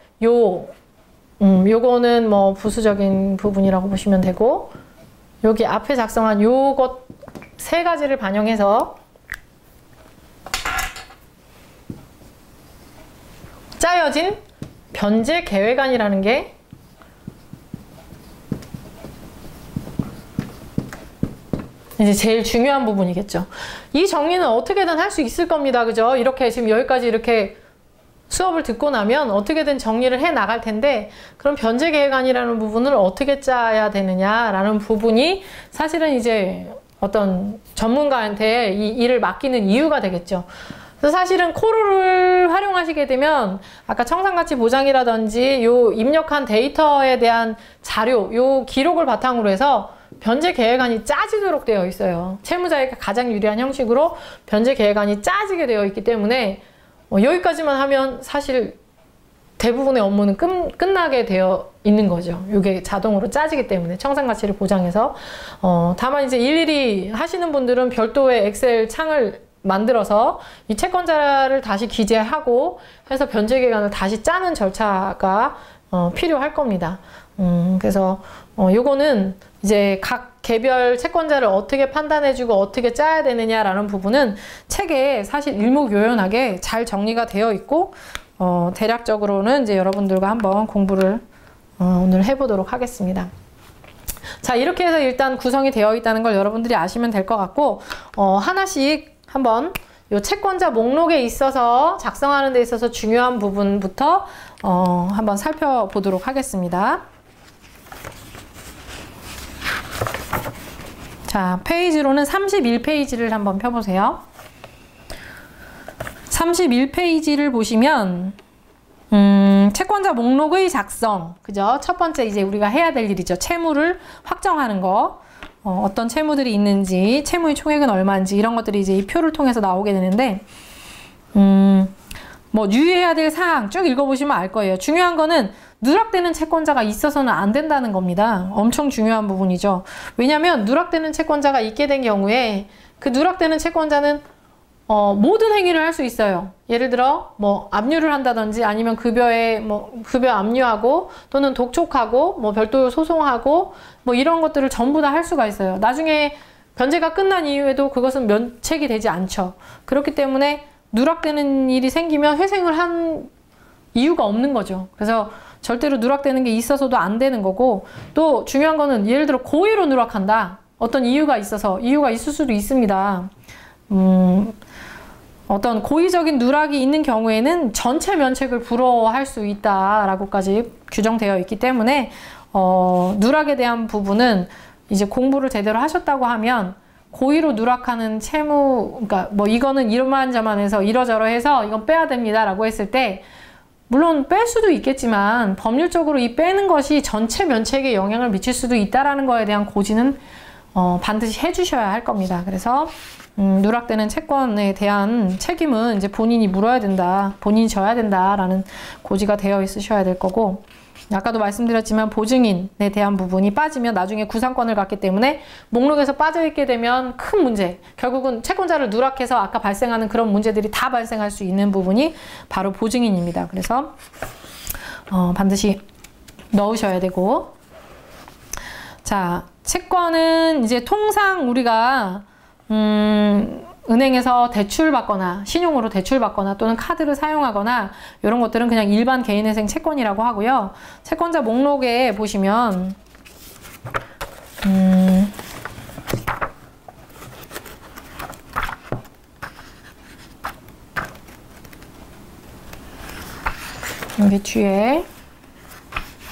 요거는 뭐 부수적인 부분이라고 보시면 되고, 여기 앞에 작성한 요것 세 가지를 반영해서 짜여진 변제 계획안이라는 게 이제 제일 중요한 부분이겠죠. 이 정리는 어떻게든 할 수 있을 겁니다. 그죠? 이렇게 지금 여기까지 이렇게 수업을 듣고 나면 어떻게든 정리를 해 나갈 텐데, 그럼 변제 계획안이라는 부분을 어떻게 짜야 되느냐라는 부분이 사실은 이제 어떤 전문가한테 이 일을 맡기는 이유가 되겠죠. 그래서 사실은 코르를 활용하시게 되면 아까 청산가치 보장이라든지 요 입력한 데이터에 대한 자료, 요 기록을 바탕으로 해서 변제 계획안이 짜지도록 되어 있어요. 채무자에게 가장 유리한 형식으로 변제 계획안이 짜지게 되어 있기 때문에 여기까지만 하면 사실 대부분의 업무는 끝나게 되어 있는 거죠. 이게 자동으로 짜지기 때문에 청산가치를 보장해서 다만 이제 일일이 하시는 분들은 별도의 엑셀 창을 만들어서 이 채권자를 다시 기재하고 해서 변제 계획안을 다시 짜는 절차가 필요할 겁니다. 그래서 요거는 이제 각 개별 채권자를 어떻게 판단해주고 어떻게 짜야 되느냐라는 부분은 책에 사실 일목요연하게 잘 정리가 되어 있고 대략적으로는 이제 여러분들과 한번 공부를 오늘 해보도록 하겠습니다. 자, 이렇게 해서 일단 구성이 되어 있다는 걸 여러분들이 아시면 될 것 같고 하나씩 한번 요 채권자 목록에 있어서 작성하는 데 있어서 중요한 부분부터 한번 살펴보도록 하겠습니다. 자, 페이지로는 31페이지를 한번 펴보세요. 31페이지를 보시면 채권자 목록의 작성, 그죠? 첫 번째 이제 우리가 해야 될 일이죠. 채무를 확정하는 거. 어떤 채무들이 있는지, 채무의 총액은 얼마인지 이런 것들이 이제 이 표를 통해서 나오게 되는데 뭐 유의해야 될 사항 쭉 읽어보시면 알 거예요. 중요한 거는 누락되는 채권자가 있어서는 안 된다는 겁니다. 엄청 중요한 부분이죠. 왜냐하면 누락되는 채권자가 있게 된 경우에 그 누락되는 채권자는 모든 행위를 할 수 있어요. 예를 들어 뭐 압류를 한다든지 아니면 급여에 급여 압류하고 또는 독촉하고 뭐 별도 소송하고 뭐 이런 것들을 전부 다 할 수가 있어요. 나중에 변제가 끝난 이후에도 그것은 면책이 되지 않죠. 그렇기 때문에 누락되는 일이 생기면 회생을 한 이유가 없는 거죠. 그래서 절대로 누락되는 게 있어서도 안 되는 거고, 또 중요한 거는 예를 들어 고의로 누락한다. 어떤 이유가 있을 수도 있습니다. 어떤 고의적인 누락이 있는 경우에는 전체 면책을 불허할 수 있다라고까지 규정되어 있기 때문에 누락에 대한 부분은 이제 공부를 제대로 하셨다고 하면 고의로 누락하는 채무, 그러니까 뭐 이거는 이러만저만해서 이러저러해서 이건 빼야 됩니다라고 했을 때 물론 뺄 수도 있겠지만 법률적으로 이 빼는 것이 전체 면책에 영향을 미칠 수도 있다라는 거에 대한 고지는 반드시 해주셔야 할 겁니다. 그래서 누락되는 채권에 대한 책임은 이제 본인이 물어야 된다, 본인이 져야 된다라는 고지가 되어 있으셔야 될 거고, 아까도 말씀드렸지만 보증인에 대한 부분이 빠지면 나중에 구상권을 갖기 때문에 목록에서 빠져있게 되면 큰 문제, 결국은 채권자를 누락해서 아까 발생하는 그런 문제들이 다 발생할 수 있는 부분이 바로 보증인입니다. 그래서 반드시 넣으셔야 되고, 자, 채권은 이제 통상 우리가 은행에서 대출받거나 신용으로 대출받거나 또는 카드를 사용하거나 이런 것들은 그냥 일반 개인회생 채권이라고 하고요. 채권자 목록에 보시면 여기 뒤에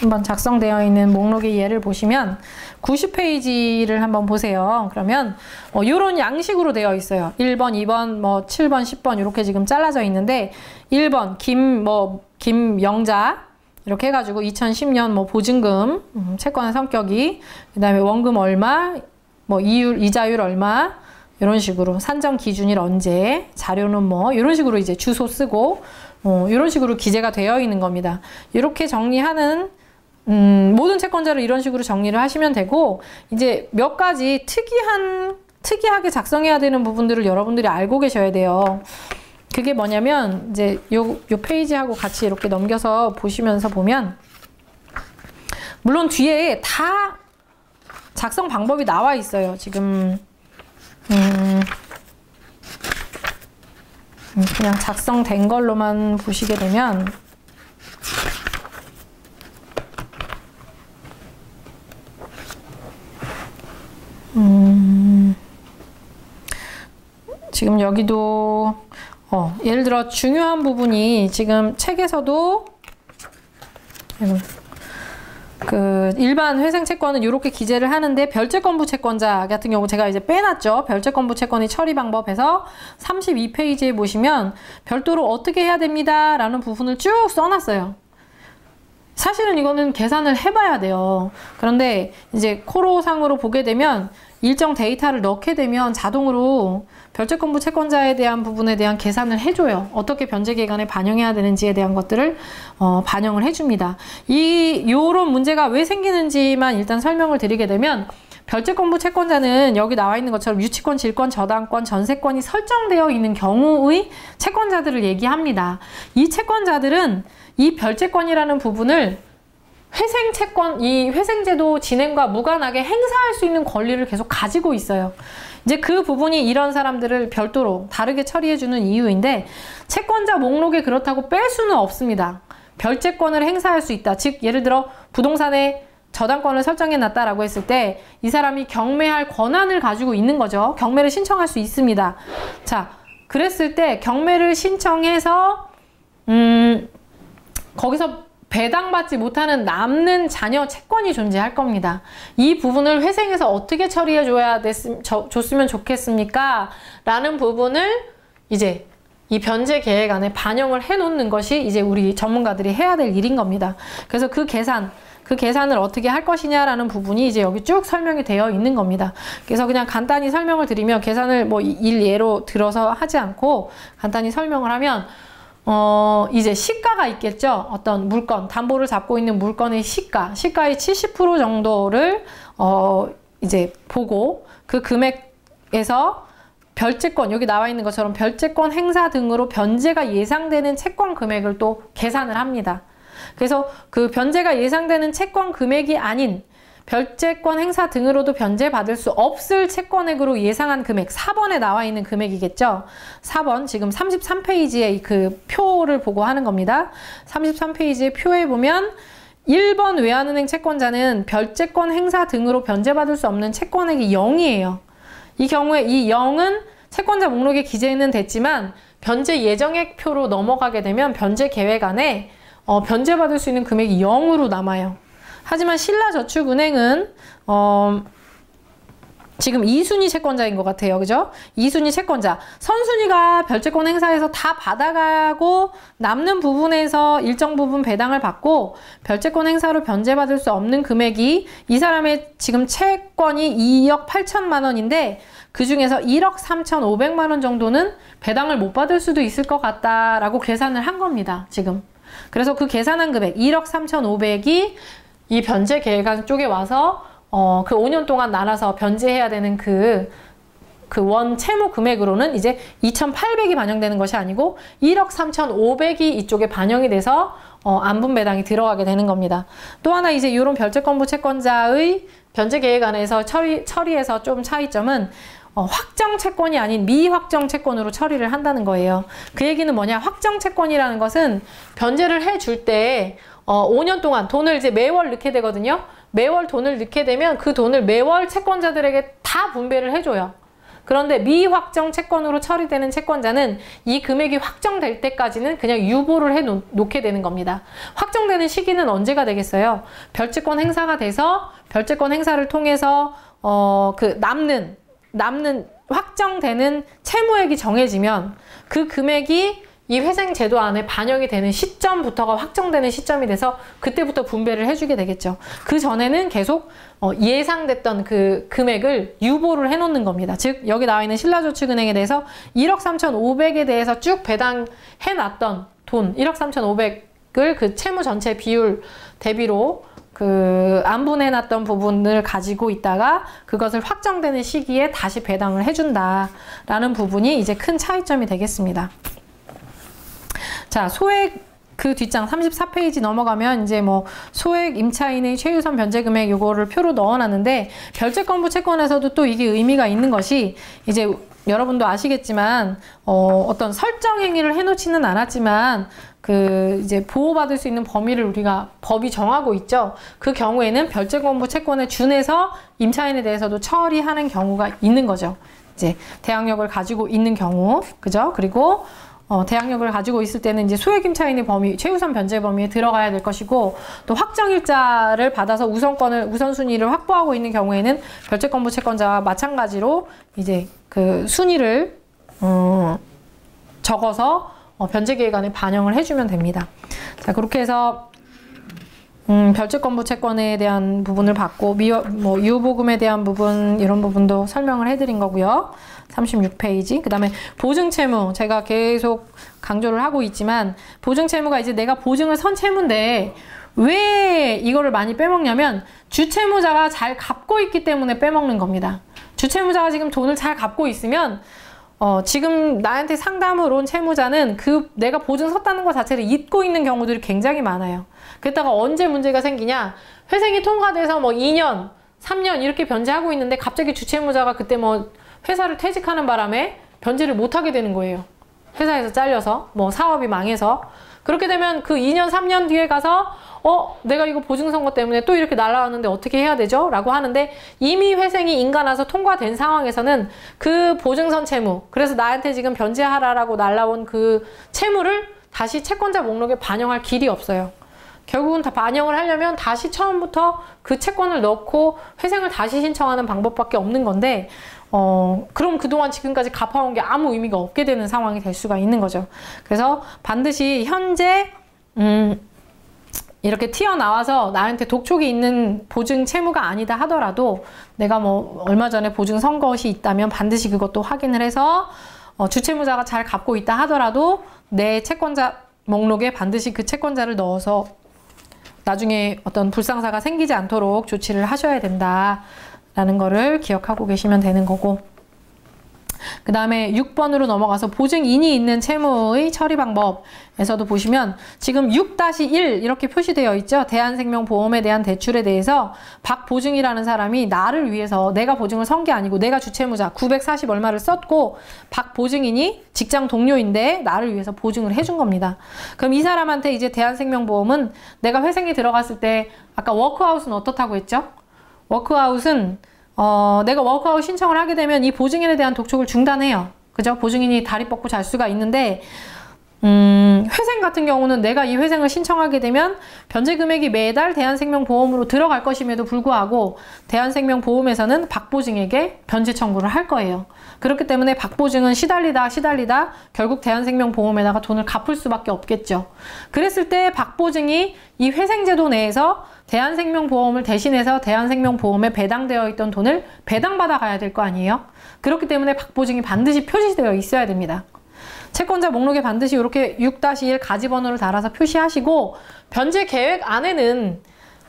한번 작성되어 있는 목록의 예를 보시면 90페이지를 한번 보세요. 그러면 이런 양식으로 되어 있어요. 1번, 2번, 뭐 7번, 10번 이렇게 지금 잘라져 있는데 1번 김영자 이렇게 해가지고 2010년 뭐 보증금 채권의 성격이, 그 다음에 원금 얼마, 뭐 이자율 얼마 이런 식으로 산정 기준일 언제, 자료는 뭐 이런 식으로 이제 주소 쓰고 이런 식으로 기재가 되어 있는 겁니다. 이렇게 정리하는 모든 채권자를 이런 식으로 정리를 하시면 되고, 이제 몇 가지 특이하게 작성해야 되는 부분들을 여러분들이 알고 계셔야 돼요. 그게 뭐냐면 이제 요 페이지하고 같이 이렇게 넘겨서 보시면서 보면 물론 뒤에 다 작성 방법이 나와 있어요. 지금 그냥 작성된 걸로만 보시게 되면 지금 여기도 예를 들어 중요한 부분이 지금 책에서도 그 일반 회생 채권은 이렇게 기재를 하는데 별채권부 채권자 같은 경우 제가 이제 빼놨죠. 별채권부 채권의 처리 방법에서 32페이지에 보시면 별도로 어떻게 해야 됩니다 라는 부분을 쭉 써놨어요. 사실은 이거는 계산을 해봐야 돼요. 그런데 이제 코로상으로 보게 되면 일정 데이터를 넣게 되면 자동으로 별채권부 채권자에 대한 부분에 대한 계산을 해줘요. 어떻게 변제기간에 반영해야 되는지에 대한 것들을 반영을 해줍니다. 요런 문제가 왜 생기는지만 일단 설명을 드리게 되면 별채권부 채권자는 여기 나와 있는 것처럼 유치권, 질권, 저당권, 전세권이 설정되어 있는 경우의 채권자들을 얘기합니다. 이 채권자들은 이 별채권이라는 부분을 회생채권, 이 회생제도 진행과 무관하게 행사할 수 있는 권리를 계속 가지고 있어요. 이제 그 부분이 이런 사람들을 별도로 다르게 처리해주는 이유인데 채권자 목록에 그렇다고 뺄 수는 없습니다. 별채권을 행사할 수 있다. 즉 예를 들어 부동산에 저당권을 설정해놨다라고 했을 때 이 사람이 경매할 권한을 가지고 있는 거죠. 경매를 신청할 수 있습니다. 자, 그랬을 때 경매를 신청해서 거기서 배당받지 못하는 남는 자녀 채권이 존재할 겁니다. 이 부분을 회생해서 어떻게 줬으면 좋겠습니까? 라는 부분을 이제 이 변제 계획 안에 반영을 해 놓는 것이 이제 우리 전문가들이 해야 될 일인 겁니다. 그래서 그 계산을 어떻게 할 것이냐라는 부분이 이제 여기 쭉 설명이 되어 있는 겁니다. 그래서 그냥 간단히 설명을 드리면 계산을 뭐 일예로 들어서 하지 않고 간단히 설명을 하면 이제 시가가 있겠죠. 어떤 물건, 담보를 잡고 있는 물건의 시가의 70% 정도를 이제 보고 그 금액에서 별채권, 여기 나와 있는 것처럼 별채권 행사 등으로 변제가 예상되는 채권 금액을 또 계산을 합니다. 그래서 그 변제가 예상되는 채권 금액이 아닌 별채권 행사 등으로도 변제받을 수 없을 채권액으로 예상한 금액, 4번에 나와 있는 금액이겠죠. 4번, 지금 33페이지의 그 표를 보고 하는 겁니다. 33페이지의 표에 보면 1번 외환은행 채권자는 별채권 행사 등으로 변제받을 수 없는 채권액이 0이에요. 이 경우에 이 0은 채권자 목록에 기재는 됐지만 변제 예정액표로 넘어가게 되면 변제 계획 안에 변제받을 수 있는 금액이 0으로 남아요. 하지만 신라저축은행은 지금 2순위 채권자인 것 같아요. 그죠? 2순위 채권자. 선순위가 별채권 행사에서 다 받아가고 남는 부분에서 일정 부분 배당을 받고 별채권 행사로 변제받을 수 없는 금액이 이 사람의 지금 채권이 2억 8천만 원인데 그 중에서 1억 3,500만 원 정도는 배당을 못 받을 수도 있을 것 같다라고 계산을 한 겁니다. 지금. 그래서 그 계산한 금액 1억 3,500이 이 변제 계획안 쪽에 와서 그 5년 동안 나눠서 변제해야 되는 그 원 채무 금액으로는 이제 2,800이 반영되는 것이 아니고 1억 3,500이 이쪽에 반영이 돼서 안분 배당이 들어가게 되는 겁니다. 또 하나 이제 이런 별채권부 채권자의 변제 계획안에서 처리에서 좀 차이점은 확정 채권이 아닌 미확정 채권으로 처리를 한다는 거예요. 그 얘기는 뭐냐? 확정 채권이라는 것은 변제를 해줄 때 5년 동안 돈을 이제 매월 넣게 되거든요. 매월 돈을 넣게 되면 그 돈을 매월 채권자들에게 다 분배를 해줘요. 그런데 미확정 채권으로 처리되는 채권자는 이 금액이 확정될 때까지는 그냥 유보를 해 놓게 되는 겁니다. 확정되는 시기는 언제가 되겠어요? 별채권 행사가 돼서 별채권 행사를 통해서 그 남는 확정되는 채무액이 정해지면 그 금액이 이 회생제도 안에 반영이 되는 시점부터가 확정되는 시점이 돼서 그때부터 분배를 해주게 되겠죠. 그 전에는 계속 예상됐던 그 금액을 유보를 해놓는 겁니다. 즉 여기 나와 있는 신라저축은행에 대해서 1억 3,500에 대해서 쭉 배당해놨던 돈 1억 3,500을 그 채무 전체 비율 대비로 그 안분해놨던 부분을 가지고 있다가 그것을 확정되는 시기에 다시 배당을 해준다라는 부분이 이제 큰 차이점이 되겠습니다. 자, 소액 그 뒷장 34페이지 넘어가면 이제 뭐 소액 임차인의 최유선 변제금액 요거를 표로 넣어놨는데 별채권부 채권에서도 또 이게 의미가 있는 것이 이제 여러분도 아시겠지만 어떤 설정 행위를 해놓지는 않았지만 그 이제 보호받을 수 있는 범위를 우리가 법이 정하고 있죠. 그 경우에는 별채권부 채권에 준해서 임차인에 대해서도 처리하는 경우가 있는 거죠. 이제 대항력을 가지고 있는 경우, 그죠? 그리고 대항력을 가지고 있을 때는 이제 소액 임차인의 범위, 최우선 변제 범위에 들어가야 될 것이고, 또 확정일자를 받아서 우선순위를 확보하고 있는 경우에는 별채권부 채권자와 마찬가지로 이제 그 순위를 적어서 변제계획안에 반영을 해주면 됩니다. 자, 그렇게 해서 별채권부 채권에 대한 부분을 봤고, 유보금에 대한 부분, 이런 부분도 설명을 해드린 거고요. 36페이지. 그 다음에 보증채무. 제가 계속 강조를 하고 있지만, 보증채무가 이제 내가 보증을 선 채무인데, 왜 이거를 많이 빼먹냐면, 주채무자가 잘 갚고 있기 때문에 빼먹는 겁니다. 주채무자가 지금 돈을 잘 갚고 있으면, 지금 나한테 상담을 온 채무자는 내가 보증 섰다는 것 자체를 잊고 있는 경우들이 굉장히 많아요. 그랬다가 언제 문제가 생기냐, 회생이 통과돼서 2년, 3년 이렇게 변제하고 있는데 갑자기 주채무자가 그때 회사를 퇴직하는 바람에 변제를 못하게 되는 거예요. 회사에서 잘려서, 사업이 망해서. 그렇게 되면 그 2년, 3년 뒤에 가서 내가 이거 보증 선거 때문에 또 이렇게 날라왔는데 어떻게 해야 되죠? 라고 하는데, 이미 회생이 인가나서 통과된 상황에서는 그 보증선 채무, 그래서 나한테 지금 변제하라라고 날라온 그 채무를 다시 채권자 목록에 반영할 길이 없어요. 결국은 다 반영을 하려면 다시 처음부터 그 채권을 넣고 회생을 다시 신청하는 방법밖에 없는 건데, 그럼 그동안 지금까지 갚아온 게 아무 의미가 없게 되는 상황이 될 수가 있는 거죠. 그래서 반드시 현재 이렇게 튀어나와서 나한테 독촉이 있는 보증 채무가 아니다 하더라도, 내가 얼마 전에 보증 선 것이 있다면 반드시 그것도 확인을 해서, 주채무자가 잘 갚고 있다 하더라도 내 채권자 목록에 반드시 그 채권자를 넣어서 나중에 어떤 불상사가 생기지 않도록 조치를 하셔야 된다라는 거를 기억하고 계시면 되는 거고, 그 다음에 6번으로 넘어가서 보증인이 있는 채무의 처리 방법에서도 보시면 지금 6-1 이렇게 표시되어 있죠. 대한생명보험에 대한 대출에 대해서 박보증이라는 사람이 나를 위해서, 내가 보증을 선 게 아니고 내가 주채무자 940 얼마를 썼고 박보증인이 직장 동료인데 나를 위해서 보증을 해준 겁니다. 그럼 이 사람한테 이제 대한생명보험은 내가 회생에 들어갔을 때, 아까 워크아웃은 어떻다고 했죠? 워크아웃은 내가 워크아웃 신청을 하게 되면 이 보증인에 대한 독촉을 중단해요. 그죠? 보증인이 다리 뻗고 잘 수가 있는데, 회생 같은 경우는 내가 이 회생을 신청하게 되면 변제 금액이 매달 대한생명보험으로 들어갈 것임에도 불구하고 대한생명보험에서는 박보증에게 변제 청구를 할 거예요. 그렇기 때문에 박보증은 시달리다 결국 대한생명보험에다가 돈을 갚을 수밖에 없겠죠. 그랬을 때 박보증이 이 회생제도 내에서 대한생명보험을 대신해서 대한생명보험에 배당되어 있던 돈을 배당받아 가야 될 거 아니에요? 그렇기 때문에 박보증이 반드시 표시되어 있어야 됩니다. 채권자 목록에 반드시 이렇게 6-1 가지번호를 달아서 표시하시고, 변제 계획 안에는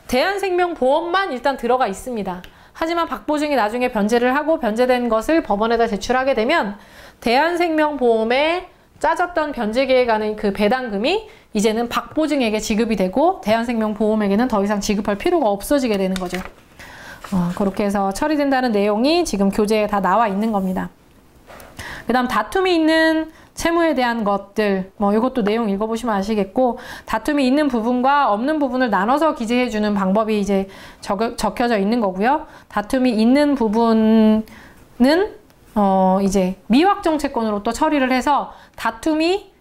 대한생명보험만 일단 들어가 있습니다. 하지만 박보증이 나중에 변제를 하고 변제된 것을 법원에다 제출하게 되면 대한생명보험에 짜졌던 변제계획안의 그 배당금이 이제는 박보증에게 지급이 되고 대한생명보험에게는 더 이상 지급할 필요가 없어지게 되는 거죠. 그렇게 해서 처리된다는 내용이 지금 교재에 다 나와 있는 겁니다. 그 다음 다툼이 있는 채무에 대한 것들, 이것도 내용 읽어보시면 아시겠고, 다툼이 있는 부분과 없는 부분을 나눠서 기재해주는 방법이 이제 적혀져 있는 거고요. 다툼이 있는 부분은 이제 미확정 채권으로 또 처리를 해서, 다툼이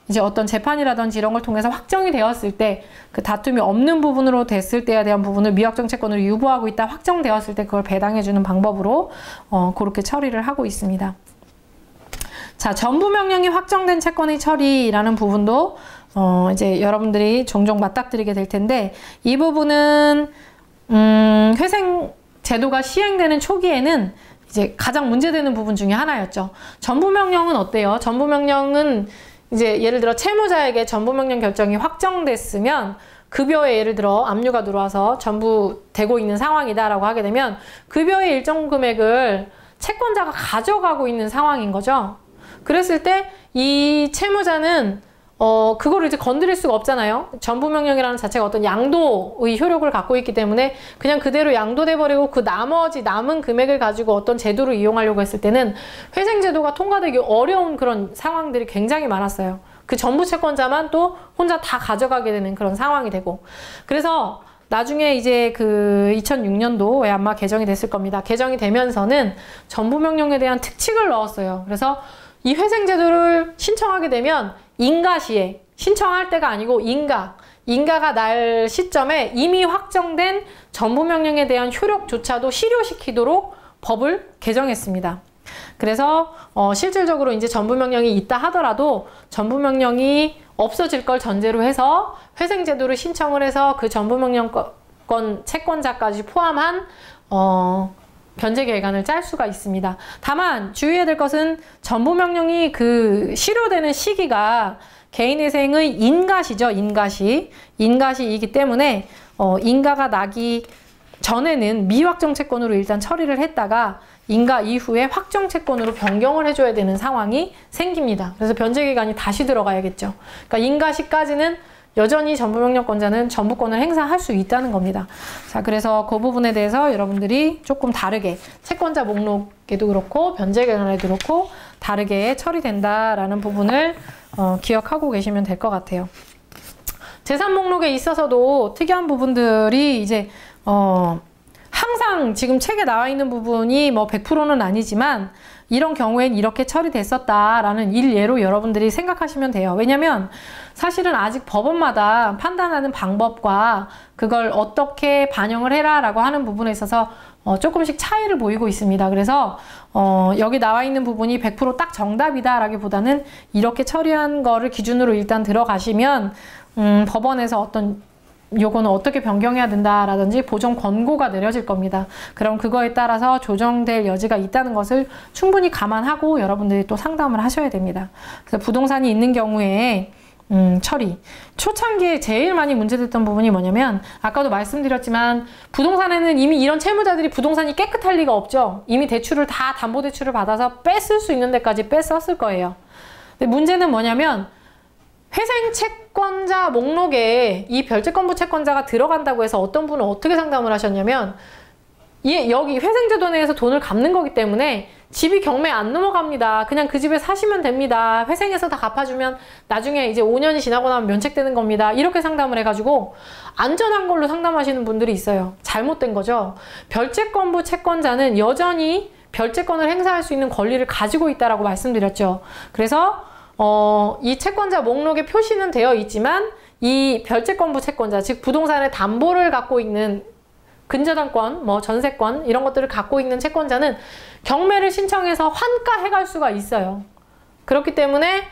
이제 어떤 재판이라든지 이런 걸 통해서 확정이 되었을 때, 그 다툼이 없는 부분으로 됐을 때에 대한 부분을 미확정 채권으로 유보하고 있다 확정되었을 때 그걸 배당해주는 방법으로 그렇게 처리를 하고 있습니다. 자, 전부명령이 확정된 채권의 처리라는 부분도 이제 여러분들이 종종 맞닥뜨리게 될 텐데, 이 부분은 회생 제도가 시행되는 초기에는 이제 가장 문제되는 부분 중에 하나였죠. 전부명령은 어때요? 전부명령은 이제 예를 들어 채무자에게 전부명령 결정이 확정됐으면, 급여에 예를 들어 압류가 들어와서 전부되고 있는 상황이다라고 하게 되면 급여의 일정 금액을 채권자가 가져가고 있는 상황인 거죠. 그랬을 때 이 채무자는 그거를 이제 건드릴 수가 없잖아요. 전부명령이라는 자체가 어떤 양도의 효력을 갖고 있기 때문에 그냥 그대로 양도돼 버리고 그 나머지 남은 금액을 가지고 어떤 제도를 이용하려고 했을 때는 회생제도가 통과되기 어려운 그런 상황들이 굉장히 많았어요. 그 전부 채권자만 또 혼자 다 가져가게 되는 그런 상황이 되고, 그래서 나중에 이제 그 2006년도에 아마 개정이 됐을 겁니다. 개정이 되면서는 전부명령에 대한 특칙을 넣었어요. 그래서 이 회생제도를 신청하게 되면 인가시에, 신청할 때가 아니고 인가가 날 시점에 이미 확정된 전부명령에 대한 효력조차도 실효시키도록 법을 개정했습니다. 그래서 실질적으로 이제 전부명령이 있다 하더라도 전부명령이 없어질 걸 전제로 해서 회생제도를 신청을 해서 그 전부명령권 채권자까지 포함한 변제기간을 짤 수가 있습니다. 다만 주의해야 될 것은 전부명령이 그 실효되는 시기가 개인회생의 인가시죠. 인가시이기 때문에 인가가 나기 전에는 미확정 채권으로 일단 처리를 했다가 인가 이후에 확정 채권으로 변경을 해줘야 되는 상황이 생깁니다. 그래서 변제기간이 다시 들어가야겠죠. 그러니까 인가시까지는 여전히 전부명령권자는 전부권을 행사할 수 있다는 겁니다. 자, 그래서 그 부분에 대해서 여러분들이 조금 다르게 채권자 목록에도 그렇고 변제기간에도 그렇고 다르게 처리된다라는 부분을 기억하고 계시면 될 것 같아요. 재산 목록에 있어서도 특이한 부분들이 이제 항상 지금 책에 나와 있는 부분이 뭐 100%는 아니지만 이런 경우엔 이렇게 처리됐었다라는 일례로 여러분들이 생각하시면 돼요. 왜냐면 사실은 아직 법원마다 판단하는 방법과 그걸 어떻게 반영을 해라 라고 하는 부분에 있어서 조금씩 차이를 보이고 있습니다. 그래서 여기 나와 있는 부분이 100% 딱 정답이다 라기보다는 이렇게 처리한 거를 기준으로 일단 들어가시면 법원에서 어떤 요거는 어떻게 변경해야 된다라든지 보정 권고가 내려질 겁니다. 그럼 그거에 따라서 조정될 여지가 있다는 것을 충분히 감안하고 여러분들이 또 상담을 하셔야 됩니다. 그래서 부동산이 있는 경우에 처리. 초창기에 제일 많이 문제됐던 부분이 뭐냐면 아까도 말씀드렸지만 부동산에는 이미 이런 채무자들이 부동산이 깨끗할 리가 없죠. 이미 대출을 다 담보대출을 받아서 뺐을 수 있는 데까지 뺐었을 거예요. 근데 문제는 뭐냐면 회생 채권자 목록에 이 별채권부 채권자가 들어간다고 해서 어떤 분은 어떻게 상담을 하셨냐면 여기 회생제도 내에서 돈을 갚는 거기 때문에 집이 경매 안 넘어갑니다. 그냥 그 집에 사시면 됩니다. 회생해서 다 갚아주면 나중에 이제 5년이 지나고 나면 면책되는 겁니다. 이렇게 상담을 해가지고 안전한 걸로 상담하시는 분들이 있어요. 잘못된 거죠. 별채권부 채권자는 여전히 별채권을 행사할 수 있는 권리를 가지고 있다라고 말씀드렸죠. 그래서 이 채권자 목록에 표시는 되어 있지만 이 별채권부 채권자, 즉 부동산의 담보를 갖고 있는 근저당권, 뭐 전세권 이런 것들을 갖고 있는 채권자는 경매를 신청해서 환가해 갈 수가 있어요. 그렇기 때문에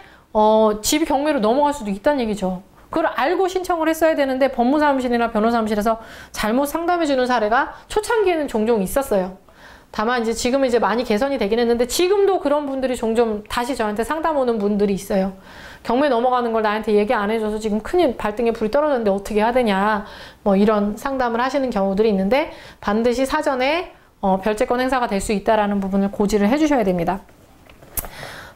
집이 경매로 넘어갈 수도 있다는 얘기죠. 그걸 알고 신청을 했어야 되는데 법무사무실이나 변호사무실에서 잘못 상담해 주는 사례가 초창기에는 종종 있었어요. 다만 이제 지금은 이제 많이 개선이 되긴 했는데 지금도 그런 분들이 종종 다시 저한테 상담 오는 분들이 있어요. 경매 넘어가는 걸 나한테 얘기 안 해줘서 지금 큰일 발등에 불이 떨어졌는데 어떻게 해야 되냐 뭐 이런 상담을 하시는 경우들이 있는데 반드시 사전에 별채권 행사가 될 수 있다라는 부분을 고지를 해주셔야 됩니다.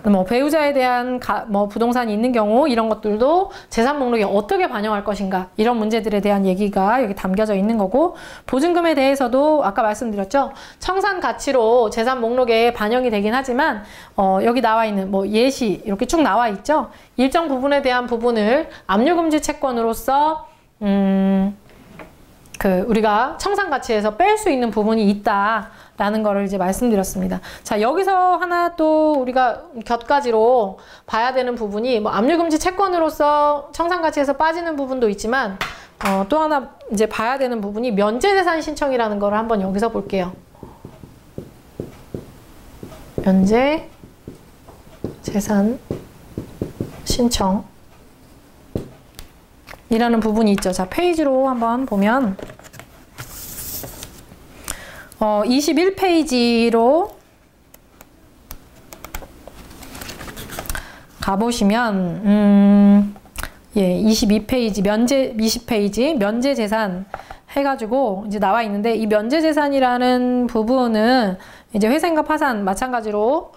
뭐 배우자에 대한 뭐 부동산이 있는 경우 이런 것들도 재산 목록에 어떻게 반영할 것인가 이런 문제들에 대한 얘기가 여기 담겨져 있는 거고 보증금에 대해서도 아까 말씀드렸죠. 청산 가치로 재산 목록에 반영이 되긴 하지만 여기 나와 있는 뭐 예시 이렇게 쭉 나와 있죠. 일정 부분에 대한 부분을 압류금지 채권으로서 우리가 청산 가치에서 뺄 수 있는 부분이 있다라는 거를 이제 말씀드렸습니다. 자, 여기서 하나 또 우리가 곁가지로 봐야 되는 부분이 뭐 압류금지 채권으로서 청산 가치에서 빠지는 부분도 있지만 또 하나 이제 봐야 되는 부분이 면제재산 신청이라는 거를 한번 여기서 볼게요. 면제재산 신청 이라는 부분이 있죠. 자, 페이지로 한번 보면 21페이지로 가보시면 22페이지 20페이지 면제재산 해가지고 이제 나와 있는데 이 면제재산이라는 부분은 이제 회생과 파산 마찬가지로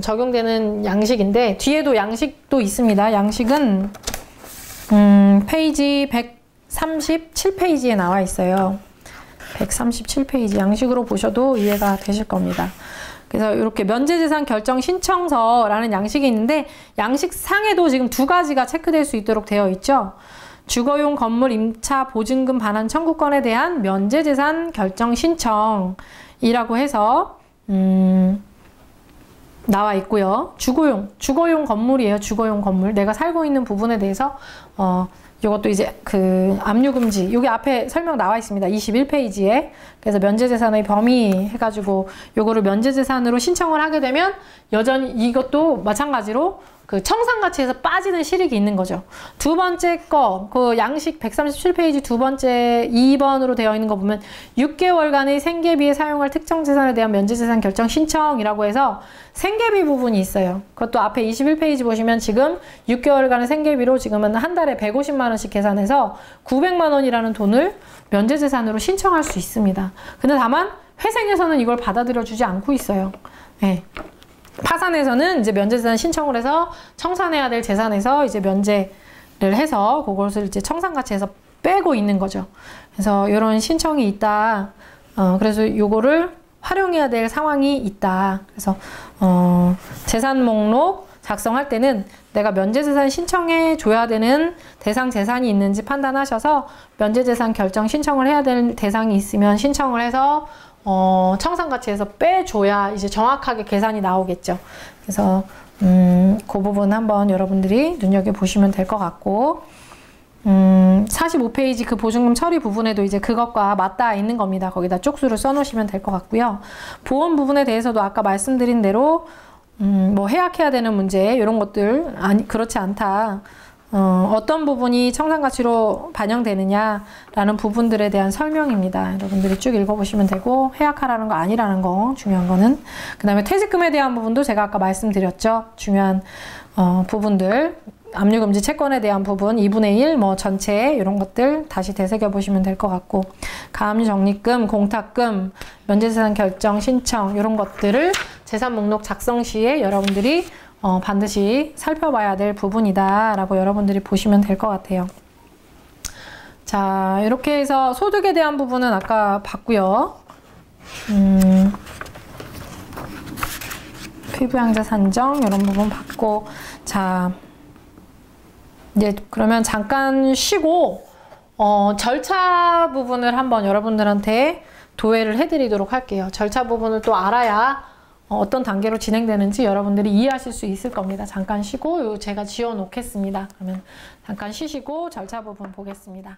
적용되는 양식인데 뒤에도 양식도 있습니다. 양식은 페이지 137페이지에 나와 있어요. 137페이지 양식으로 보셔도 이해가 되실 겁니다. 그래서 이렇게 면제재산 결정 신청서라는 양식이 있는데 양식상에도 지금 두 가지가 체크될 수 있도록 되어 있죠. 주거용 건물 임차 보증금 반환 청구권에 대한 면제재산 결정 신청이라고 해서 나와 있고요. 주거용 건물이에요. 주거용 건물. 내가 살고 있는 부분에 대해서 이것도 이제 그 압류금지 여기 앞에 설명 나와 있습니다. 21페이지에. 그래서 면제재산의 범위 해가지고 요거를 면제재산으로 신청을 하게 되면 여전히 이것도 마찬가지로 그 청산가치에서 빠지는 실익이 있는 거죠. 두 번째 거, 그 양식 137페이지 두 번째 2번으로 되어 있는 거 보면 6개월간의 생계비에 사용할 특정 재산에 대한 면제재산 결정 신청이라고 해서 생계비 부분이 있어요. 그것도 앞에 21페이지 보시면 지금 6개월간의 생계비로 지금은 한 달에 150만 원씩 계산해서 900만 원이라는 돈을 면제재산으로 신청할 수 있습니다. 근데 다만 회생에서는 이걸 받아들여 주지 않고 있어요. 네. 파산에서는 이제 면제재산 신청을 해서 청산해야 될 재산에서 이제 면제를 해서 그것을 이제 청산가치에서 빼고 있는 거죠. 그래서 이런 신청이 있다. 그래서 요거를 활용해야 될 상황이 있다. 그래서 재산 목록 작성할 때는 내가 면제재산 신청해 줘야 되는 대상 재산이 있는지 판단하셔서 면제재산 결정 신청을 해야 될 대상이 있으면 신청을 해서 청산가치에서 빼줘야 이제 정확하게 계산이 나오겠죠. 그래서 그 부분 한번 여러분들이 눈여겨보시면 될 것 같고 45페이지 그 보증금 처리 부분에도 이제 그것과 맞닿아 있는 겁니다. 거기다 쪽수를 써놓으시면 될 것 같고요. 보험 부분에 대해서도 아까 말씀드린 대로 뭐 해약해야 되는 문제 이런 것들 그렇지 않다. 어떤 부분이 청산가치로 반영되느냐라는 부분들에 대한 설명입니다. 여러분들이 쭉 읽어보시면 되고 해약하라는 거 아니라는 거 중요한 거는 그 다음에 퇴직금에 대한 부분도 제가 아까 말씀드렸죠. 중요한 부분들 압류금지 채권에 대한 부분 2분의 1 뭐 전체 이런 것들 다시 되새겨 보시면 될 것 같고 가압류 적립금, 공탁금, 면제재산 결정 신청 이런 것들을 재산 목록 작성 시에 여러분들이 반드시 살펴봐야 될 부분이다 라고 여러분들이 보시면 될 것 같아요. 자, 이렇게 해서 소득에 대한 부분은 아까 봤고요. 피부양자 산정 이런 부분 봤고 자 이제 그러면 잠깐 쉬고 절차 부분을 한번 여러분들한테 도외를 해드리도록 할게요. 절차 부분을 또 알아야 어떤 단계로 진행되는지 여러분들이 이해하실 수 있을 겁니다. 잠깐 쉬고 제가 지워 놓겠습니다. 그러면 잠깐 쉬시고 절차 부분 보겠습니다.